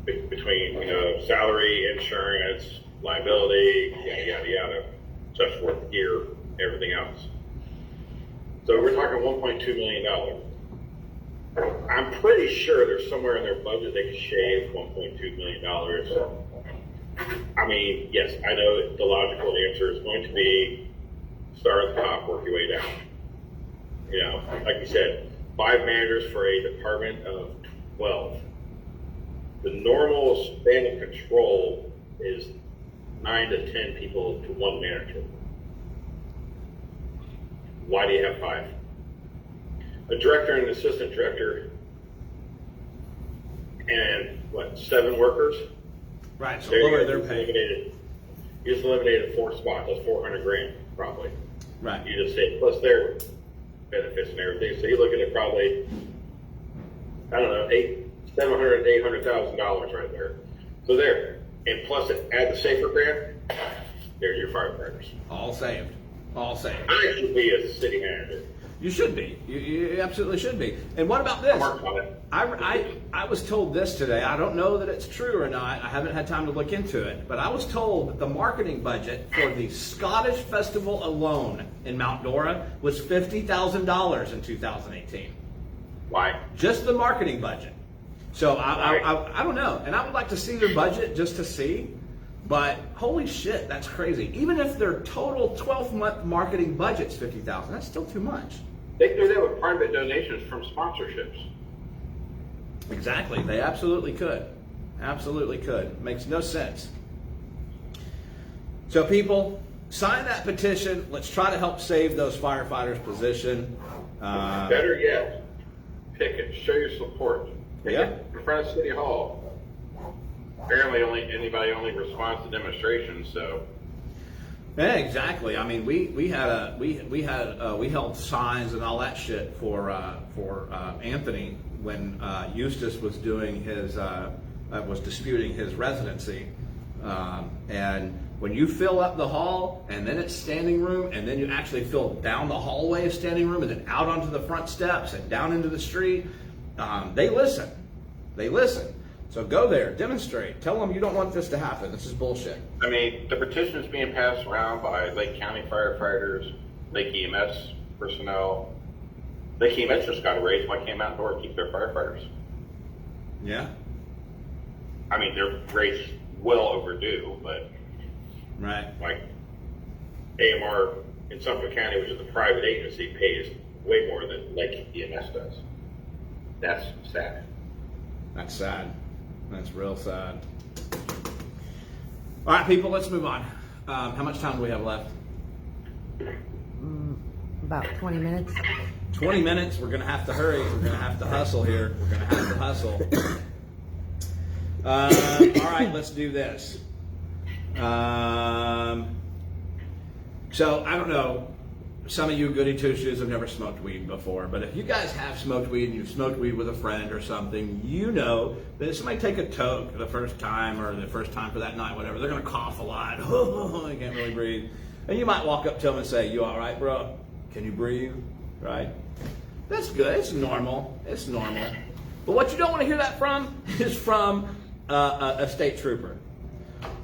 between salary, insurance, liability, yada yada yada, such forth, gear, everything else. So we're talking $1.2 million. I'm pretty sure there's somewhere in their budget they could shave $1.2 million. I mean, yes, I know the logical answer is going to be start at the top, work your way down. You know, like you said, 5 managers for a department of 12. The normal span of control is 9 to 10 people to 1 manager. Why do you have 5? A director and an assistant director, and 7 workers? Right, so There you lower go. their pay. You just eliminated 4 spots. That's $400,000 probably. Right. You just say plus their benefits and everything. So you're looking at probably, I don't know, $700,000 to $800,000 right there. So there, and plus add the SAFER grant. There's your firefighters. All saved. All saved. I should be a city manager. You should be. You absolutely should be. And what about this? I'm working on it. I was told this today. I don't know that it's true or not. I haven't had time to look into it. But I was told that the marketing budget for the Scottish Festival alone in Mount Dora was $50,000 in 2018. Why? Just the marketing budget. So I don't know. And I would like to see their budget just to see. But holy shit, that's crazy. Even if their total 12-month marketing budget's $50,000, that's still too much. They can do that with private donations from sponsorships. Exactly. They absolutely could. Absolutely could. Makes no sense. So people, sign that petition. Let's try to help save those firefighters' position. Better yet, pick it. Show your support. Pick Yeah. it in front of City Hall. Apparently, anybody only responds to demonstrations. So. Yeah, exactly. I mean, we held signs and all that shit for Anthony when Eustace was doing his was disputing his residency, and when you fill up the hall and then it's standing room and then you actually fill down the hallway of standing room and then out onto the front steps and down into the street, they listen. They listen. So go there, demonstrate, tell them you don't want this to happen. This is bullshit. I mean, the petition is being passed around by Lake County firefighters, Lake EMS personnel. Lake EMS just got a raise. Why can't Mount Dora keep their firefighters? Yeah. I mean, their raise well overdue, but Right. like AMR in Suffolk County, which is a private agency, pays way more than Lake EMS does. That's sad. That's sad. That's real sad. All right, people, let's move on. How much time do we have left? About 20 minutes. 20 minutes. We're going to have to hurry. We're going to have to hustle here. We're going to have to hustle. All right, let's do this. So, I don't know. Some of you goody two-shoes have never smoked weed before, but if you guys have smoked weed and you've smoked weed with a friend or something, you know that if somebody take a toke the first time or the first time for that night, whatever, they're going to cough a lot. They can't really breathe. And you might walk up to them and say, "You all right, bro? Can you breathe?" Right? That's good. It's normal. It's normal. But what you don't want to hear that from is from a state trooper.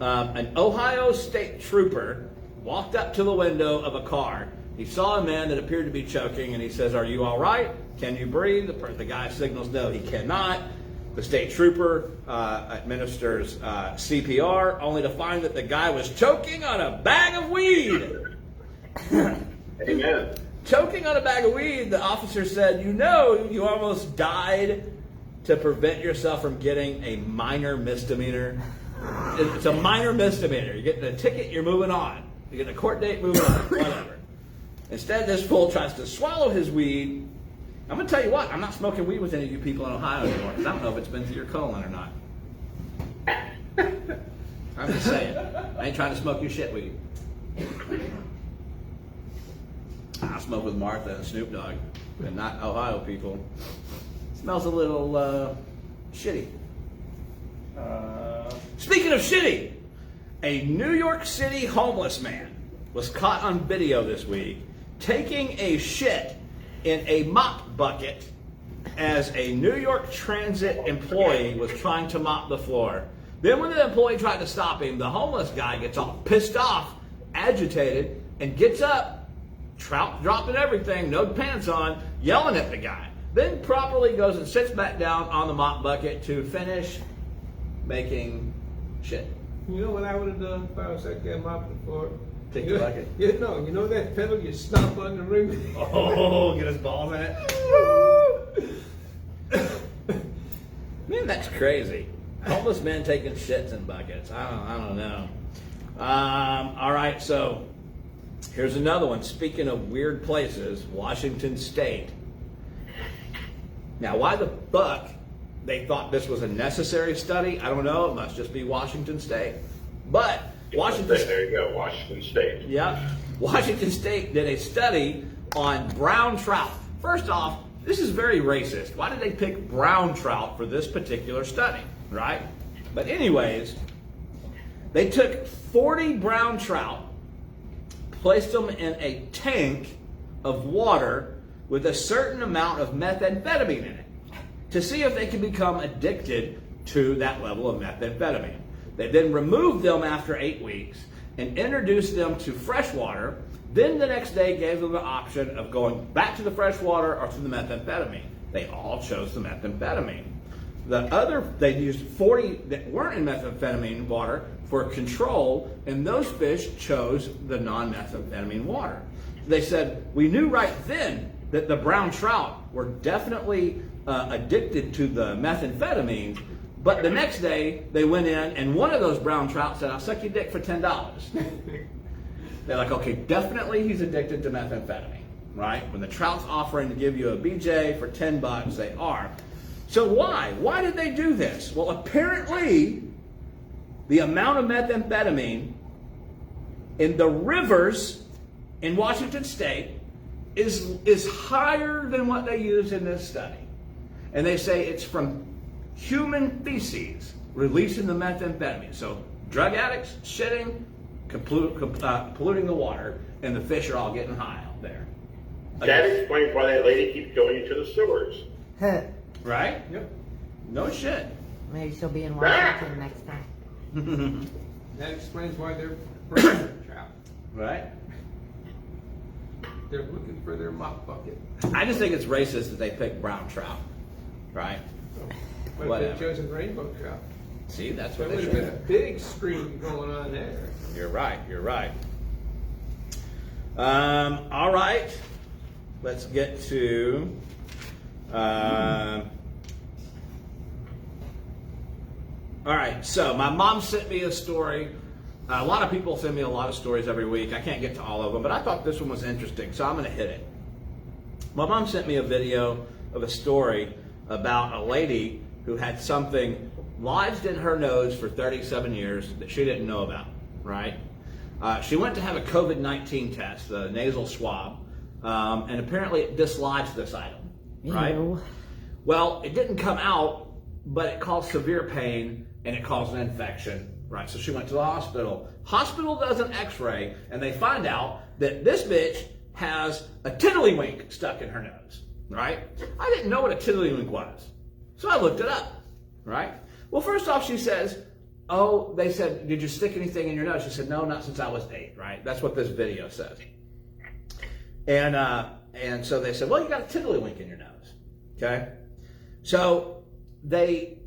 An Ohio state trooper walked up to the window of a car. He saw a man that appeared to be choking, and he says, "Are you all right? Can you breathe?" The guy signals no, he cannot. The state trooper administers CPR, only to find that the guy was choking on a bag of weed. Amen. Choking on a bag of weed, the officer said, you almost died to prevent yourself from getting a minor misdemeanor. It's a minor misdemeanor. You're getting a ticket, you're moving on. You're getting a court date, moving on, whatever. Instead, this fool tries to swallow his weed. I'm going to tell you what, I'm not smoking weed with any of you people in Ohio anymore, because I don't know if it's been through your colon or not. I'm just saying. I ain't trying to smoke your shit weed. I smoke with Martha and Snoop Dogg, but not Ohio people. It smells a little shitty. Speaking of shitty, a New York City homeless man was caught on video this week taking a shit in a mop bucket as a New York Transit employee was trying to mop the floor. Then when the employee tried to stop him, the homeless guy gets all pissed off, agitated, and gets up, trout dropping everything, no pants on, yelling at the guy. Then properly goes and sits back down on the mop bucket to finish making shit. You know what I would have done if I was that guy mopping the floor? Take the bucket. You know that pedal you stomp on the ring? Oh, get his balls in it. Man, that's crazy. Homeless men taking shits in buckets. I don't know. All right, so here's another one. Speaking of weird places, Washington State. Now, why the fuck they thought this was a necessary study, I don't know. It must just be Washington State. But Washington State. There you go, Washington State. Yeah. Washington State did a study on brown trout. First off, this is very racist. Why did they pick brown trout for this particular study, right? But anyways, they took 40 brown trout, placed them in a tank of water with a certain amount of methamphetamine in it to see if they could become addicted to that level of methamphetamine. They then removed them after 8 weeks and introduced them to fresh water. Then the next day gave them the option of going back to the fresh water or to the methamphetamine. They all chose the methamphetamine. They used 40 that weren't in methamphetamine water for control, and those fish chose the non-methamphetamine water. They said, we knew right then that the brown trout were definitely addicted to the methamphetamine, but the next day they went in and one of those brown trout said, I'll suck your dick for $10. They're like, okay, definitely he's addicted to methamphetamine, right? When the trout's offering to give you a BJ for $10, they are. So why? Why did they do this? Well, apparently the amount of methamphetamine in the rivers in Washington State is higher than what they use in this study. And they say it's from human feces releasing the methamphetamine. So drug addicts shitting, polluting the water, and the fish are all getting high out there. That explains why that lady keeps going into the sewers. Right? Yep. No shit. Maybe she'll be in Washington next time. That explains why they're predator trout. Right? They're looking for their mop bucket. I just think it's racist that they pick brown trout. Right? What Whatever. if they'd chosen rainbow trout? See, that's There what would they have been a should. big scream going on there. You're right. You're right. All right. Let's get to. All right. So my mom sent me a story. A lot of people send me a lot of stories every week. I can't get to all of them, but I thought this one was interesting, so I'm going to hit it. My mom sent me a video of a story about a lady who had something lodged in her nose for 37 years that she didn't know about, right? She went to have a COVID-19 test, the nasal swab, and apparently it dislodged this item, right? Ew. Well, it didn't come out, but it caused severe pain and it caused an infection, right? So she went to the hospital. Hospital does an x-ray and they find out that this bitch has a tiddlywink stuck in her nose, right? I didn't know what a tiddlywink was. So I looked it up, right? Well, first off, she says, oh, they said, did you stick anything in your nose? She said, no, not since I was 8, right? That's what this video says. And so they said, well, you got a tiddlywink in your nose, okay? So they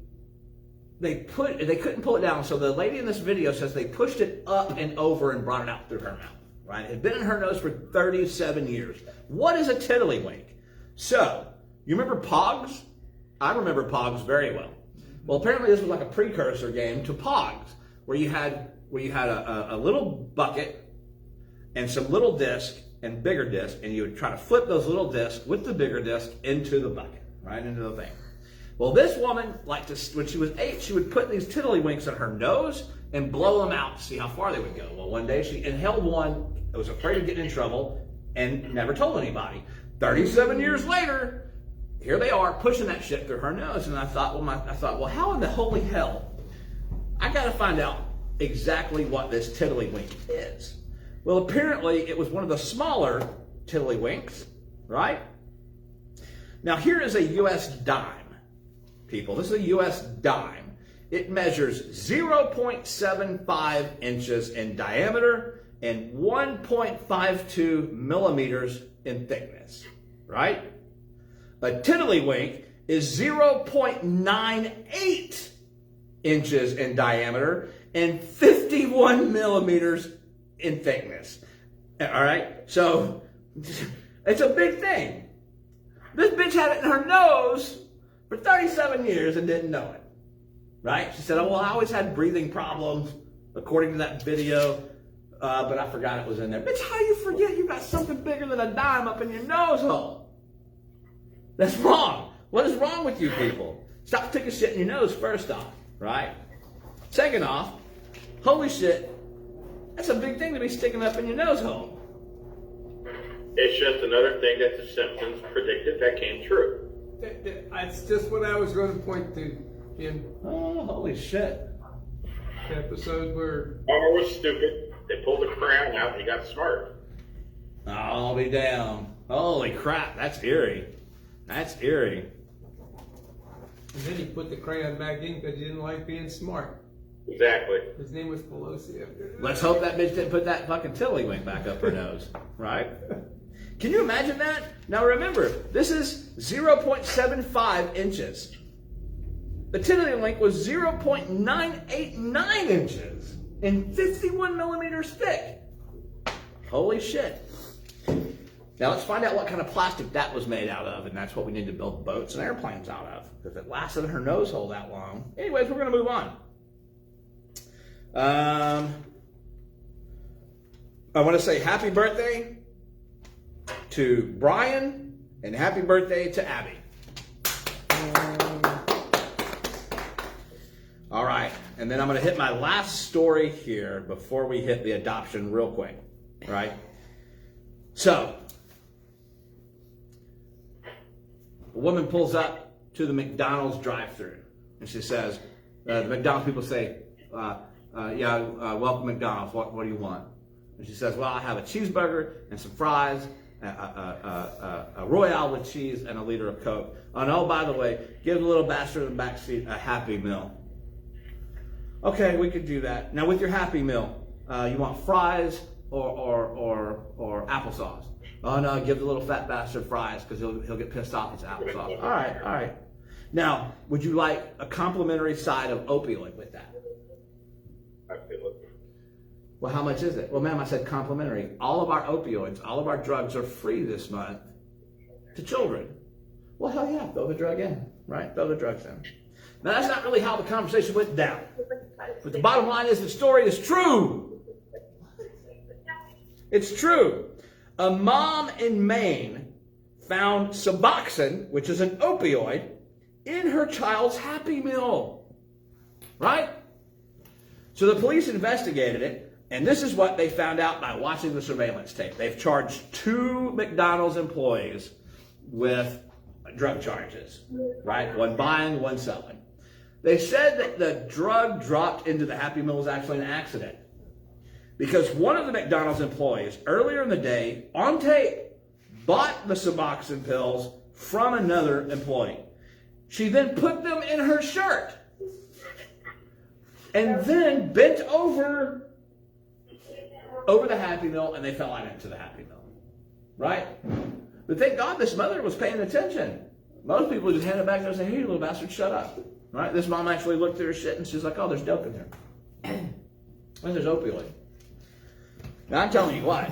they couldn't pull it down. So the lady in this video says they pushed it up and over and brought it out through her mouth. Right? It had been in her nose for 37 years. What is a tiddlywink? So, you remember Pogs? I remember Pogs very well. Well, apparently this was like a precursor game to Pogs, where you had a little bucket and some little disc and bigger disc, and you would try to flip those little discs with the bigger disc into the bucket, right into the thing. Well, this woman liked to, when she was 8, she would put these tiddlywinks on her nose and blow them out to see how far they would go. Well, one day she inhaled one, was afraid of getting in trouble, and never told anybody. 37 years later, here they are pushing that shit through her nose, and I thought, well, how in the holy hell? I got to find out exactly what this tiddlywink is. Well, apparently it was one of the smaller tiddlywinks, right? Now here is a U.S. dime, people. This is a U.S. dime. It measures 0.75 inches in diameter and 1.52 millimeters in thickness, right? A tiddlywink is 0.98 inches in diameter and 51 millimeters in thickness. All right? So, it's a big thing. This bitch had it in her nose for 37 years and didn't know it. Right? She said, oh, well, I always had breathing problems, according to that video, but I forgot it was in there. Bitch, how do you forget you got something bigger than a dime up in your nose hole? That's wrong. What is wrong with you people? Stop sticking shit in your nose, first off, right? Second off, holy shit, that's a big thing to be sticking up in your nose hole. It's just another thing that the Simpsons predicted that came true. That's just what I was going to point to, Jim. Oh, holy shit. The episode where Homer was stupid. They pulled the crayon out and he got smart. I'll be damned. Holy crap, that's eerie. That's eerie. and then he put the crayon back in because he didn't like being smart. Exactly. His name was Pelosi. Let's hope that bitch didn't put that fucking tiddlywink back up her nose, right? Can you imagine that? Now remember, this is 0.75 inches. The tiddlywink was 0.989 inches and 51 millimeters thick. Holy shit. Now let's find out what kind of plastic that was made out of, and that's what we need to build boats and airplanes out of, because it lasted in her nose hole that long. Anyways, we're going to move on. I want to say happy birthday to Brian and happy birthday to Abby. All right, and then I'm going to hit my last story here before we hit the adoption real quick, right? So, a woman pulls up to the McDonald's drive-thru, and she says, the McDonald's people say, welcome McDonald's, what do you want? And she says, well, I have a cheeseburger and some fries, a Royale with cheese, and a liter of Coke. Oh, and by the way, give the little bastard in the back seat a Happy Meal. Okay, we could do that. Now, with your Happy Meal, you want fries or applesauce? Oh, no, give the little fat bastard fries because he'll get pissed off it's applesauce. All right. Now, would you like a complimentary side of opioid with that? Well, how much is it? Well, ma'am, I said complimentary. All of our opioids, all of our drugs are free this month to children. Well, hell yeah, throw the drug in, right? Throw the drugs in. Now, that's not really how the conversation went down. But the bottom line is the story is true. It's true. A mom in Maine found Suboxone, which is an opioid, in her child's Happy Meal. Right? So the police investigated it, and this is what they found out by watching the surveillance tape. They've charged 2 McDonald's employees with drug charges, right? One buying, one selling. They said that the drug dropped into the Happy Meal was actually an accident, because one of the McDonald's employees earlier in the day, on tape, bought the Suboxone pills from another employee. She then put them in her shirt and then bent over the Happy Meal, and they fell out into the Happy Meal, right? But thank God this mother was paying attention. Most people just hand it back and say, hey, you little bastard, shut up. Right? This mom actually looked through her shit and she's like, oh, there's dope in there. And there's opioid. Now I'm telling you what,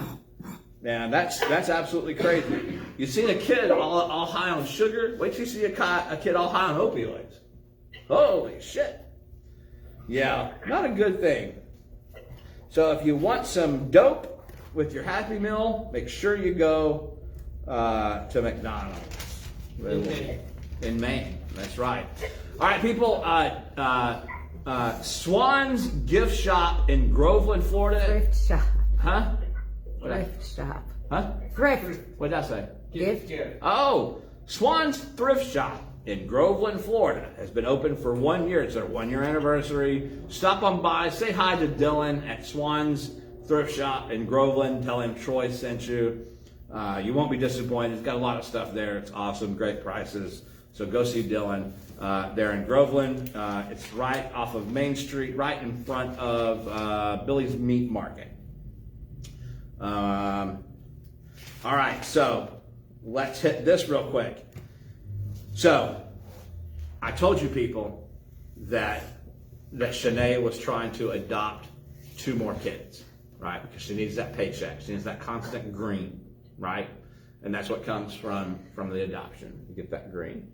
man, that's absolutely crazy. You seen a kid all high on sugar? Wait till you see a kid all high on opioids. Holy shit. Yeah, not a good thing. So if you want some dope with your Happy Meal, make sure you go to McDonald's. In Maine. That's right. All right, people. Swan's Gift Shop in Groveland, Florida. Thrift shop. Huh? Thrift shop. Huh? Thrift. What did I say? Gift. Oh, Swan's Thrift Shop in Groveland, Florida has been open for 1 year. It's their 1 year anniversary. Stop on by, say hi to Dylan at Swan's Thrift Shop in Groveland. Tell him Troy sent you. You won't be disappointed. It's got a lot of stuff there. It's awesome, great prices. So go see Dylan there in Groveland. It's right off of Main Street, right in front of Billy's Meat Market. All right, so let's hit this real quick. So I told you people that Shanae was trying to adopt 2 more kids, right? Because she needs that paycheck. She needs that constant green, right? And that's what comes from the adoption. You get that green.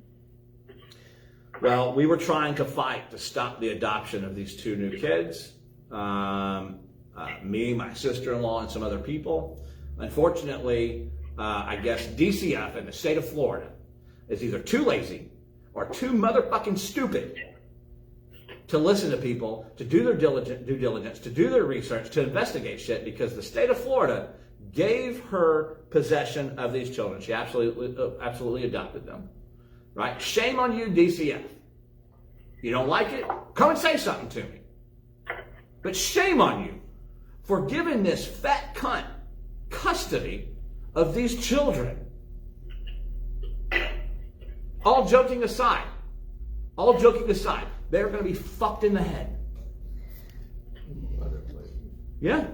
Well, we were trying to fight to stop the adoption of these 2 new kids. Me, my sister-in-law, and some other people. Unfortunately, I guess DCF in the state of Florida is either too lazy or too motherfucking stupid to listen to people, to do their due diligence, to do their research, to investigate shit, because the state of Florida gave her possession of these children. She absolutely adopted them. Right? Shame on you, DCF. You don't like it? Come and say something to me. But shame on you for giving this fat cunt custody of these children. All joking aside, they're going to be fucked in the head. Yeah,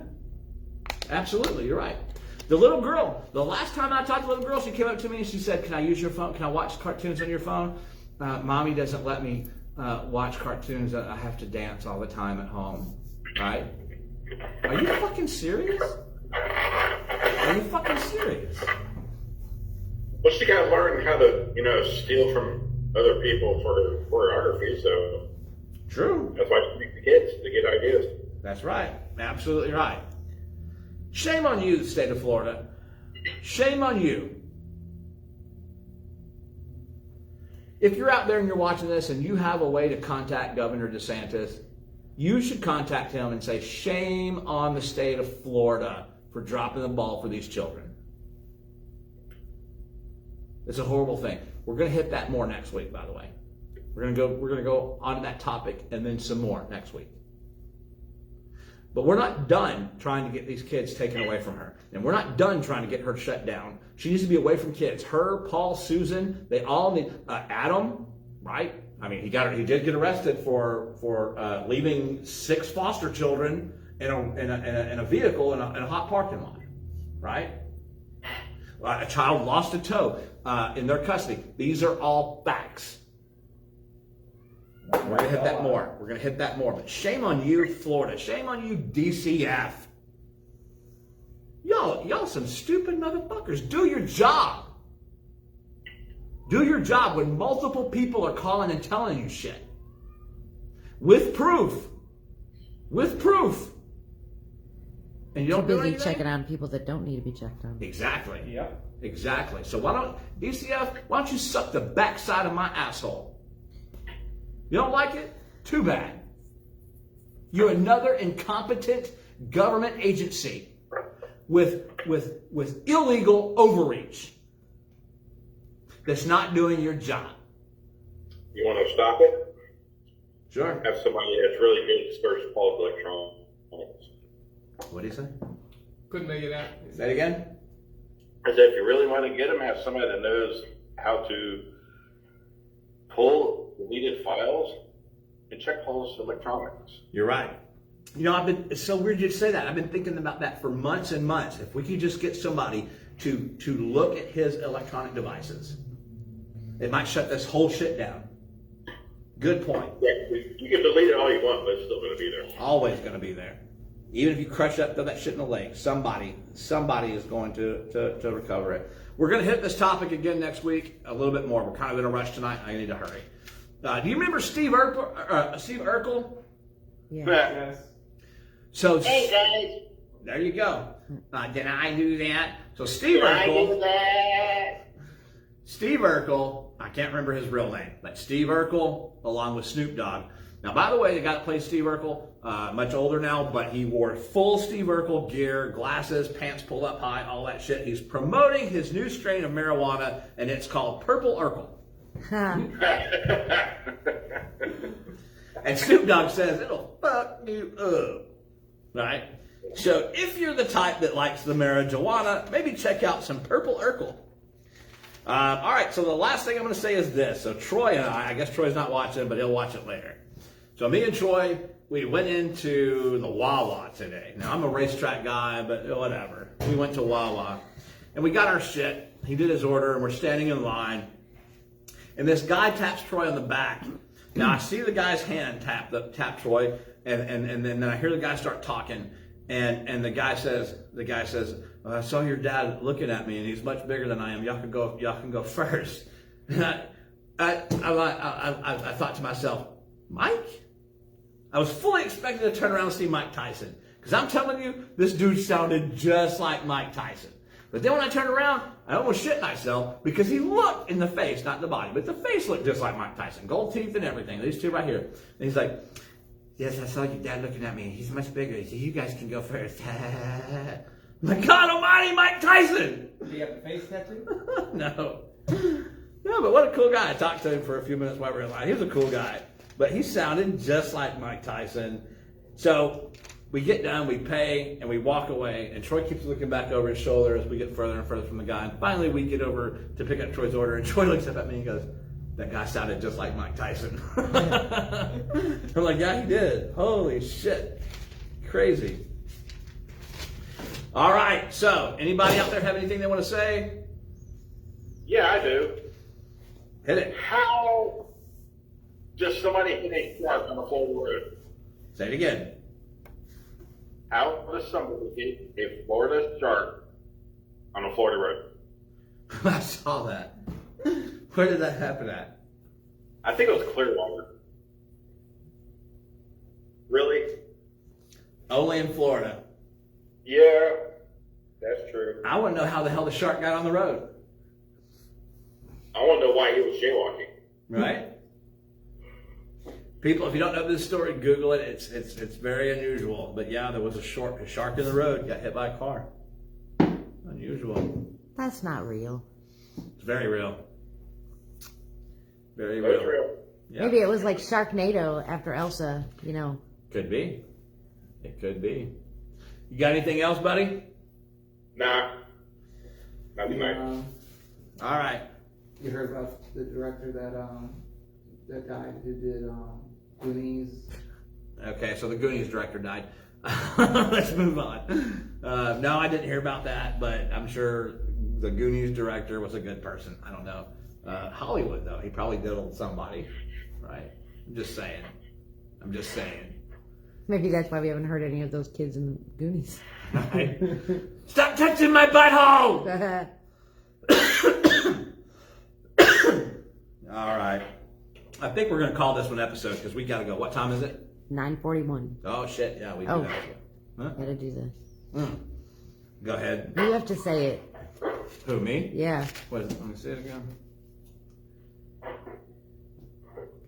absolutely, you're right. The little girl, the last time I talked to the little girl, she came up to me and she said, can I use your phone? Can I watch cartoons on your phone? Mommy doesn't let me watch cartoons. I have to dance all the time at home. Right? Are you fucking serious? Are you fucking serious? Well, she got to learn how to, steal from other people for her choreography, so. True. That's why she makes the kids, to get ideas. That's right. Absolutely right. Shame on you, the state of Florida. Shame on you. If you're out there and you're watching this and you have a way to contact Governor DeSantis, you should contact him and say, shame on the state of Florida for dropping the ball for these children. It's a horrible thing. We're going to hit that more next week, by the way. We're going to go on to that topic and then some more next week. But we're not done trying to get these kids taken away from her. And we're not done trying to get her shut down. She needs to be away from kids. Her, Paul, Susan, they all need, Adam, right? I mean, he did get arrested for leaving 6 foster children in a vehicle in a hot parking lot, right? A child lost a toe in their custody. These are all facts. We're going to hit that more. We're going to hit that more. But shame on you, Florida. Shame on you, DCF. Y'all some stupid motherfuckers. Do your job. Do your job when multiple people are calling and telling you shit. With proof. With proof. And you don't do busy anything? checking on people that don't need to be checked on. Exactly. Yep. Exactly. So DCF, why don't you suck the backside of my asshole? You don't like it? Too bad. You're another incompetent government agency with illegal overreach that's not doing your job. You want to stop it? Sure. Have somebody that's really good at disperse Paul's electronics. What do you say? Couldn't make it out. Say it again? I said, if you really want to get them, have somebody that knows how to pull deleted files and check Paul's electronics. You're right. It's so weird you say that. I've been thinking about that for months and months. If we could just get somebody to look at his electronic devices, it might shut this whole shit down. Good point. Yeah, you can delete it all you want, but it's still going to be there. Always going to be there. Even if you crush up, throw that shit in the lake, somebody is going to recover it. We're going to hit this topic again next week a little bit more. We're kind of in a rush tonight. I need to hurry. Do you remember Steve Urkel? Yeah. Yes. So, Hey guys, there you go. Did I do that? So Steve did I do Urkel, I can't remember his real name, but Steve Urkel along with Snoop Dogg. Now, by the way, the guy that plays Steve Urkel, much older now, but he wore full Steve Urkel gear, glasses, pants pulled up high, all that shit. He's promoting his new strain of marijuana, and it's called Purple Urkel. And Snoop Dogg says, it'll fuck you up. Right? So if you're the type that likes the marijuana, maybe check out some Purple Urkel. All right, so the last thing I'm going to say is this. So Troy and I guess Troy's not watching, but he'll watch it later. So me and Troy, we went into the Wawa today. Now, I'm a racetrack guy, but whatever. We went to Wawa, and we got our shit. He did his order, and we're standing in line. And this guy taps Troy on the back. Now, I see the guy's hand tap Troy, and then I hear the guy start talking. And the guy says, I saw your dad looking at me, and he's much bigger than I am. Y'all can go first. And I thought to myself, Mike? I was fully expecting to turn around and see Mike Tyson. Because I'm telling you, this dude sounded just like Mike Tyson. But then when I turned around, I almost shit myself because he looked in the face, not the body, but the face looked just like Mike Tyson. Gold teeth and everything. These two right here. And he's like, yes, I saw your dad looking at me. He's much bigger. So you guys can go first. My God almighty, Mike Tyson! Do you have a face tattoo? No. No, but what a cool guy. I talked to him for a few minutes while we were in line. He was a cool guy. But he sounded just like Mike Tyson. So we get done, we pay, and we walk away. And Troy keeps looking back over his shoulder as we get further and further from the guy. And finally we get over to pick up Troy's order. And Troy looks up at me and goes, that guy sounded just like Mike Tyson. I'm like, yeah, he did. Holy shit. Crazy. All right. So anybody out there have anything they want to say? Yeah, I do. Hit it. How does somebody hit a shark on a Florida road? Say it again. How does somebody hit a Florida shark on a Florida road? I saw that. Where did that happen at? I think it was Clearwater. Really? Only in Florida. Yeah, that's true. I want to know how the hell the shark got on the road. I want to know why he was jaywalking. Right? People, if you don't know this story, Google it. It's very unusual. But yeah, there was a shark in the road, got hit by a car. Unusual. That's not real. It's very real. Very That's real. real. Yeah. Maybe it was like Sharknado after Elsa, you know. Could be. It could be. You got anything else, buddy? Nah. Not tonight. All right. You heard about the director that died who did Goonies? Okay, so the Goonies director died. Let's move on. No, I didn't hear about that, but I'm sure the Goonies director was a good person. I don't know. Hollywood, though, he probably diddled somebody, right? I'm just saying. Maybe that's why we haven't heard any of those kids in the Goonies. Right? Stop touching my butthole! All right. I think we're going to call this one episode because we got to go. What time is it? 9:41. Oh, shit. Yeah, we do Oh. have to. Huh? Gotta do this. Go ahead. You have to say it. Who, me? Yeah. What is it? Let me see it again.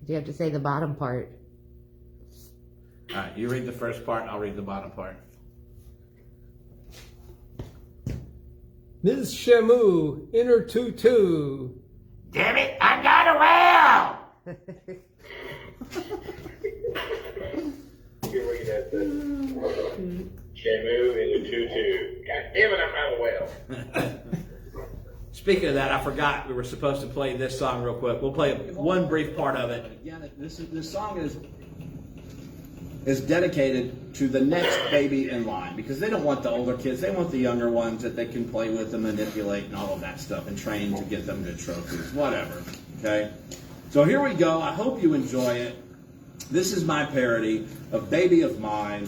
You have to say the bottom part. All right, you read the first part, I'll read the bottom part. Ms. Shamu, inner tutu. Damn it, I got a whale! You're looking at this. Shamu in the tutu. God damn it, I'm out of whale. Speaking of that, I forgot we were supposed to play this song real quick. We'll play one brief part of it. Yeah, this song is dedicated to the next baby in line because they don't want the older kids. They want the younger ones that they can play with and manipulate and all of that stuff and train to get them good trophies, whatever. Okay? So here we go. I hope you enjoy it. This is my parody of Baby of Mine,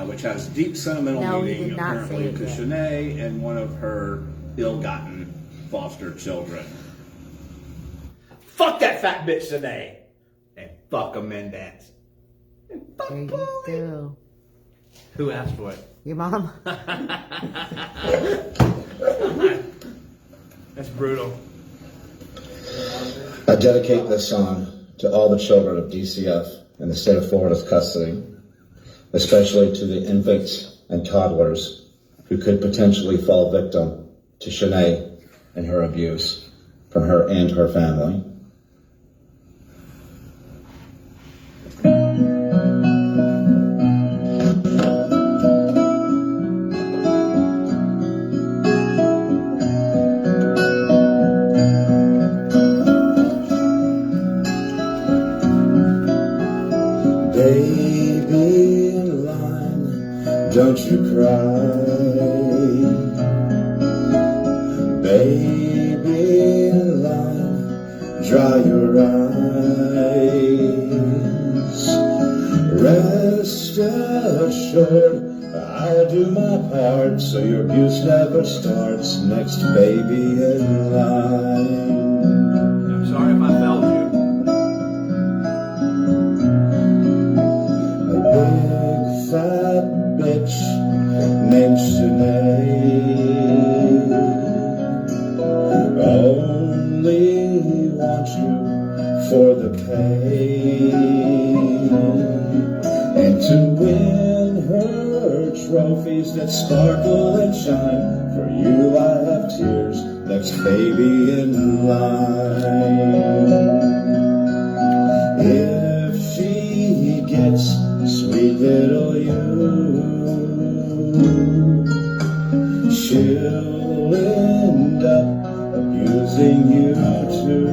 which has deep sentimental No, he meaning did not apparently say to it yet. Shanae and one of her ill-gotten foster children. Fuck that fat bitch today. And fuck a Mendez. There you go. Who asked for it? Your mom? That's brutal. I dedicate this song to all the children of DCF in the state of Florida's custody, especially to the infants and toddlers who could potentially fall victim to Shanae and her abuse from her and her family. Baby in line, don't you cry. Baby in line, dry your eyes. Rest assured, I'll do my part so your abuse never starts. Next baby in line. I'm sorry if I failed you. Big fat bitch named Shanae only wants you for the pain and to win her trophies that sparkle and shine. For you I have tears, next baby in line. If she gets sweet little you, she'll end up abusing you too.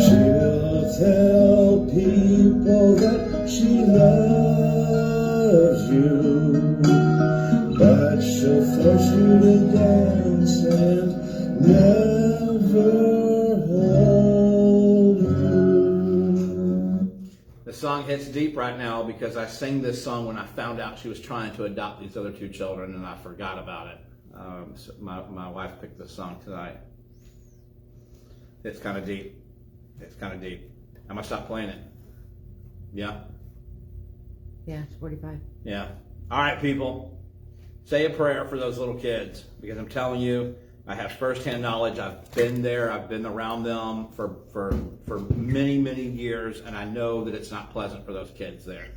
She'll tell people that she loves you, but she'll force you to dance and never hold you. The song hits deep right now because I sang this song when I found out she was trying to adopt these other two children and I forgot about it. So my wife picked this song tonight. It's kind of deep. It's kind of deep. I'm going to stop playing it. Yeah? Yeah, it's 45. Yeah. All right, people. Say a prayer for those little kids because I'm telling you, I have firsthand knowledge. I've been there. I've been around them for many, many years, and I know that it's not pleasant for those kids there.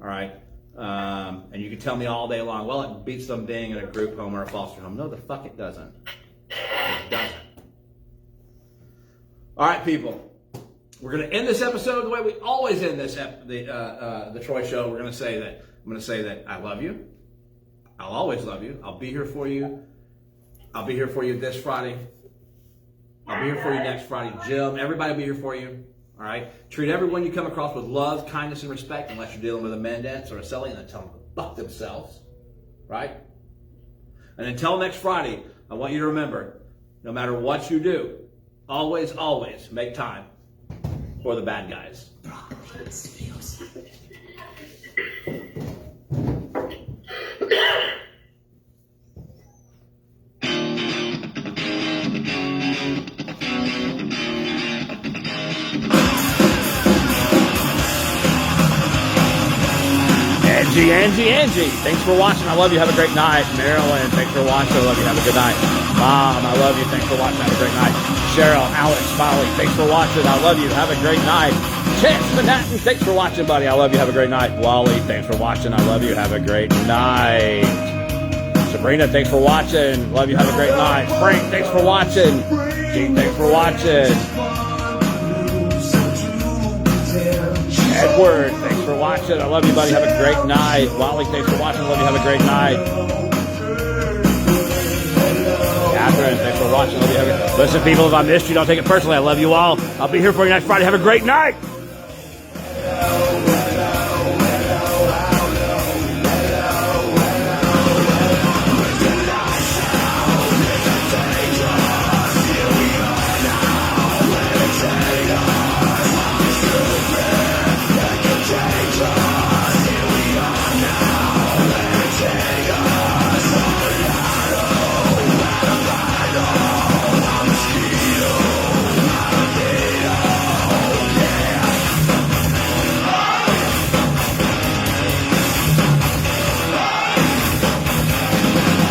All right? And you can tell me all day long, well, it beats them being in a group home or a foster home. No, the fuck it doesn't. It doesn't. All right, people. We're going to end this episode the way we always end this the Troy Show. I'm going to say that I love you. I'll always love you. I'll be here for you. I'll be here for you this Friday. I'll be here for you next Friday. Jim, everybody will be here for you. All right? Treat everyone you come across with love, kindness, and respect, unless you're dealing with a Mendez or a Sully, and then tell them to fuck themselves. Right? And until next Friday, I want you to remember, no matter what you do, always, always make time for the bad guys. Angie, thanks for watching. I love you. Have a great night. Marilyn, thanks for watching. I love you. Have a good night. Mom, I love you. Thanks for watching. Have a great night. Cheryl, Alex, Smiley, thanks for watching. I love you. Have a great night. Chance Manhattan, thanks for watching, buddy. I love you. Have a great night. Wally, thanks for watching. I love you. Have a great night. Sabrina, thanks for watching. Love you. Have a great night. Frank, thanks for watching. Gene, thanks for watching. Edward, thanks for watching. I love you, buddy. Have a great night. Wally, thanks for watching. Love you. Have a great night. Catherine, thanks for watching. Love you. Have a... Listen, people, if I missed you, don't take it personally. I love you all. I'll be here for you next Friday. Have a great night.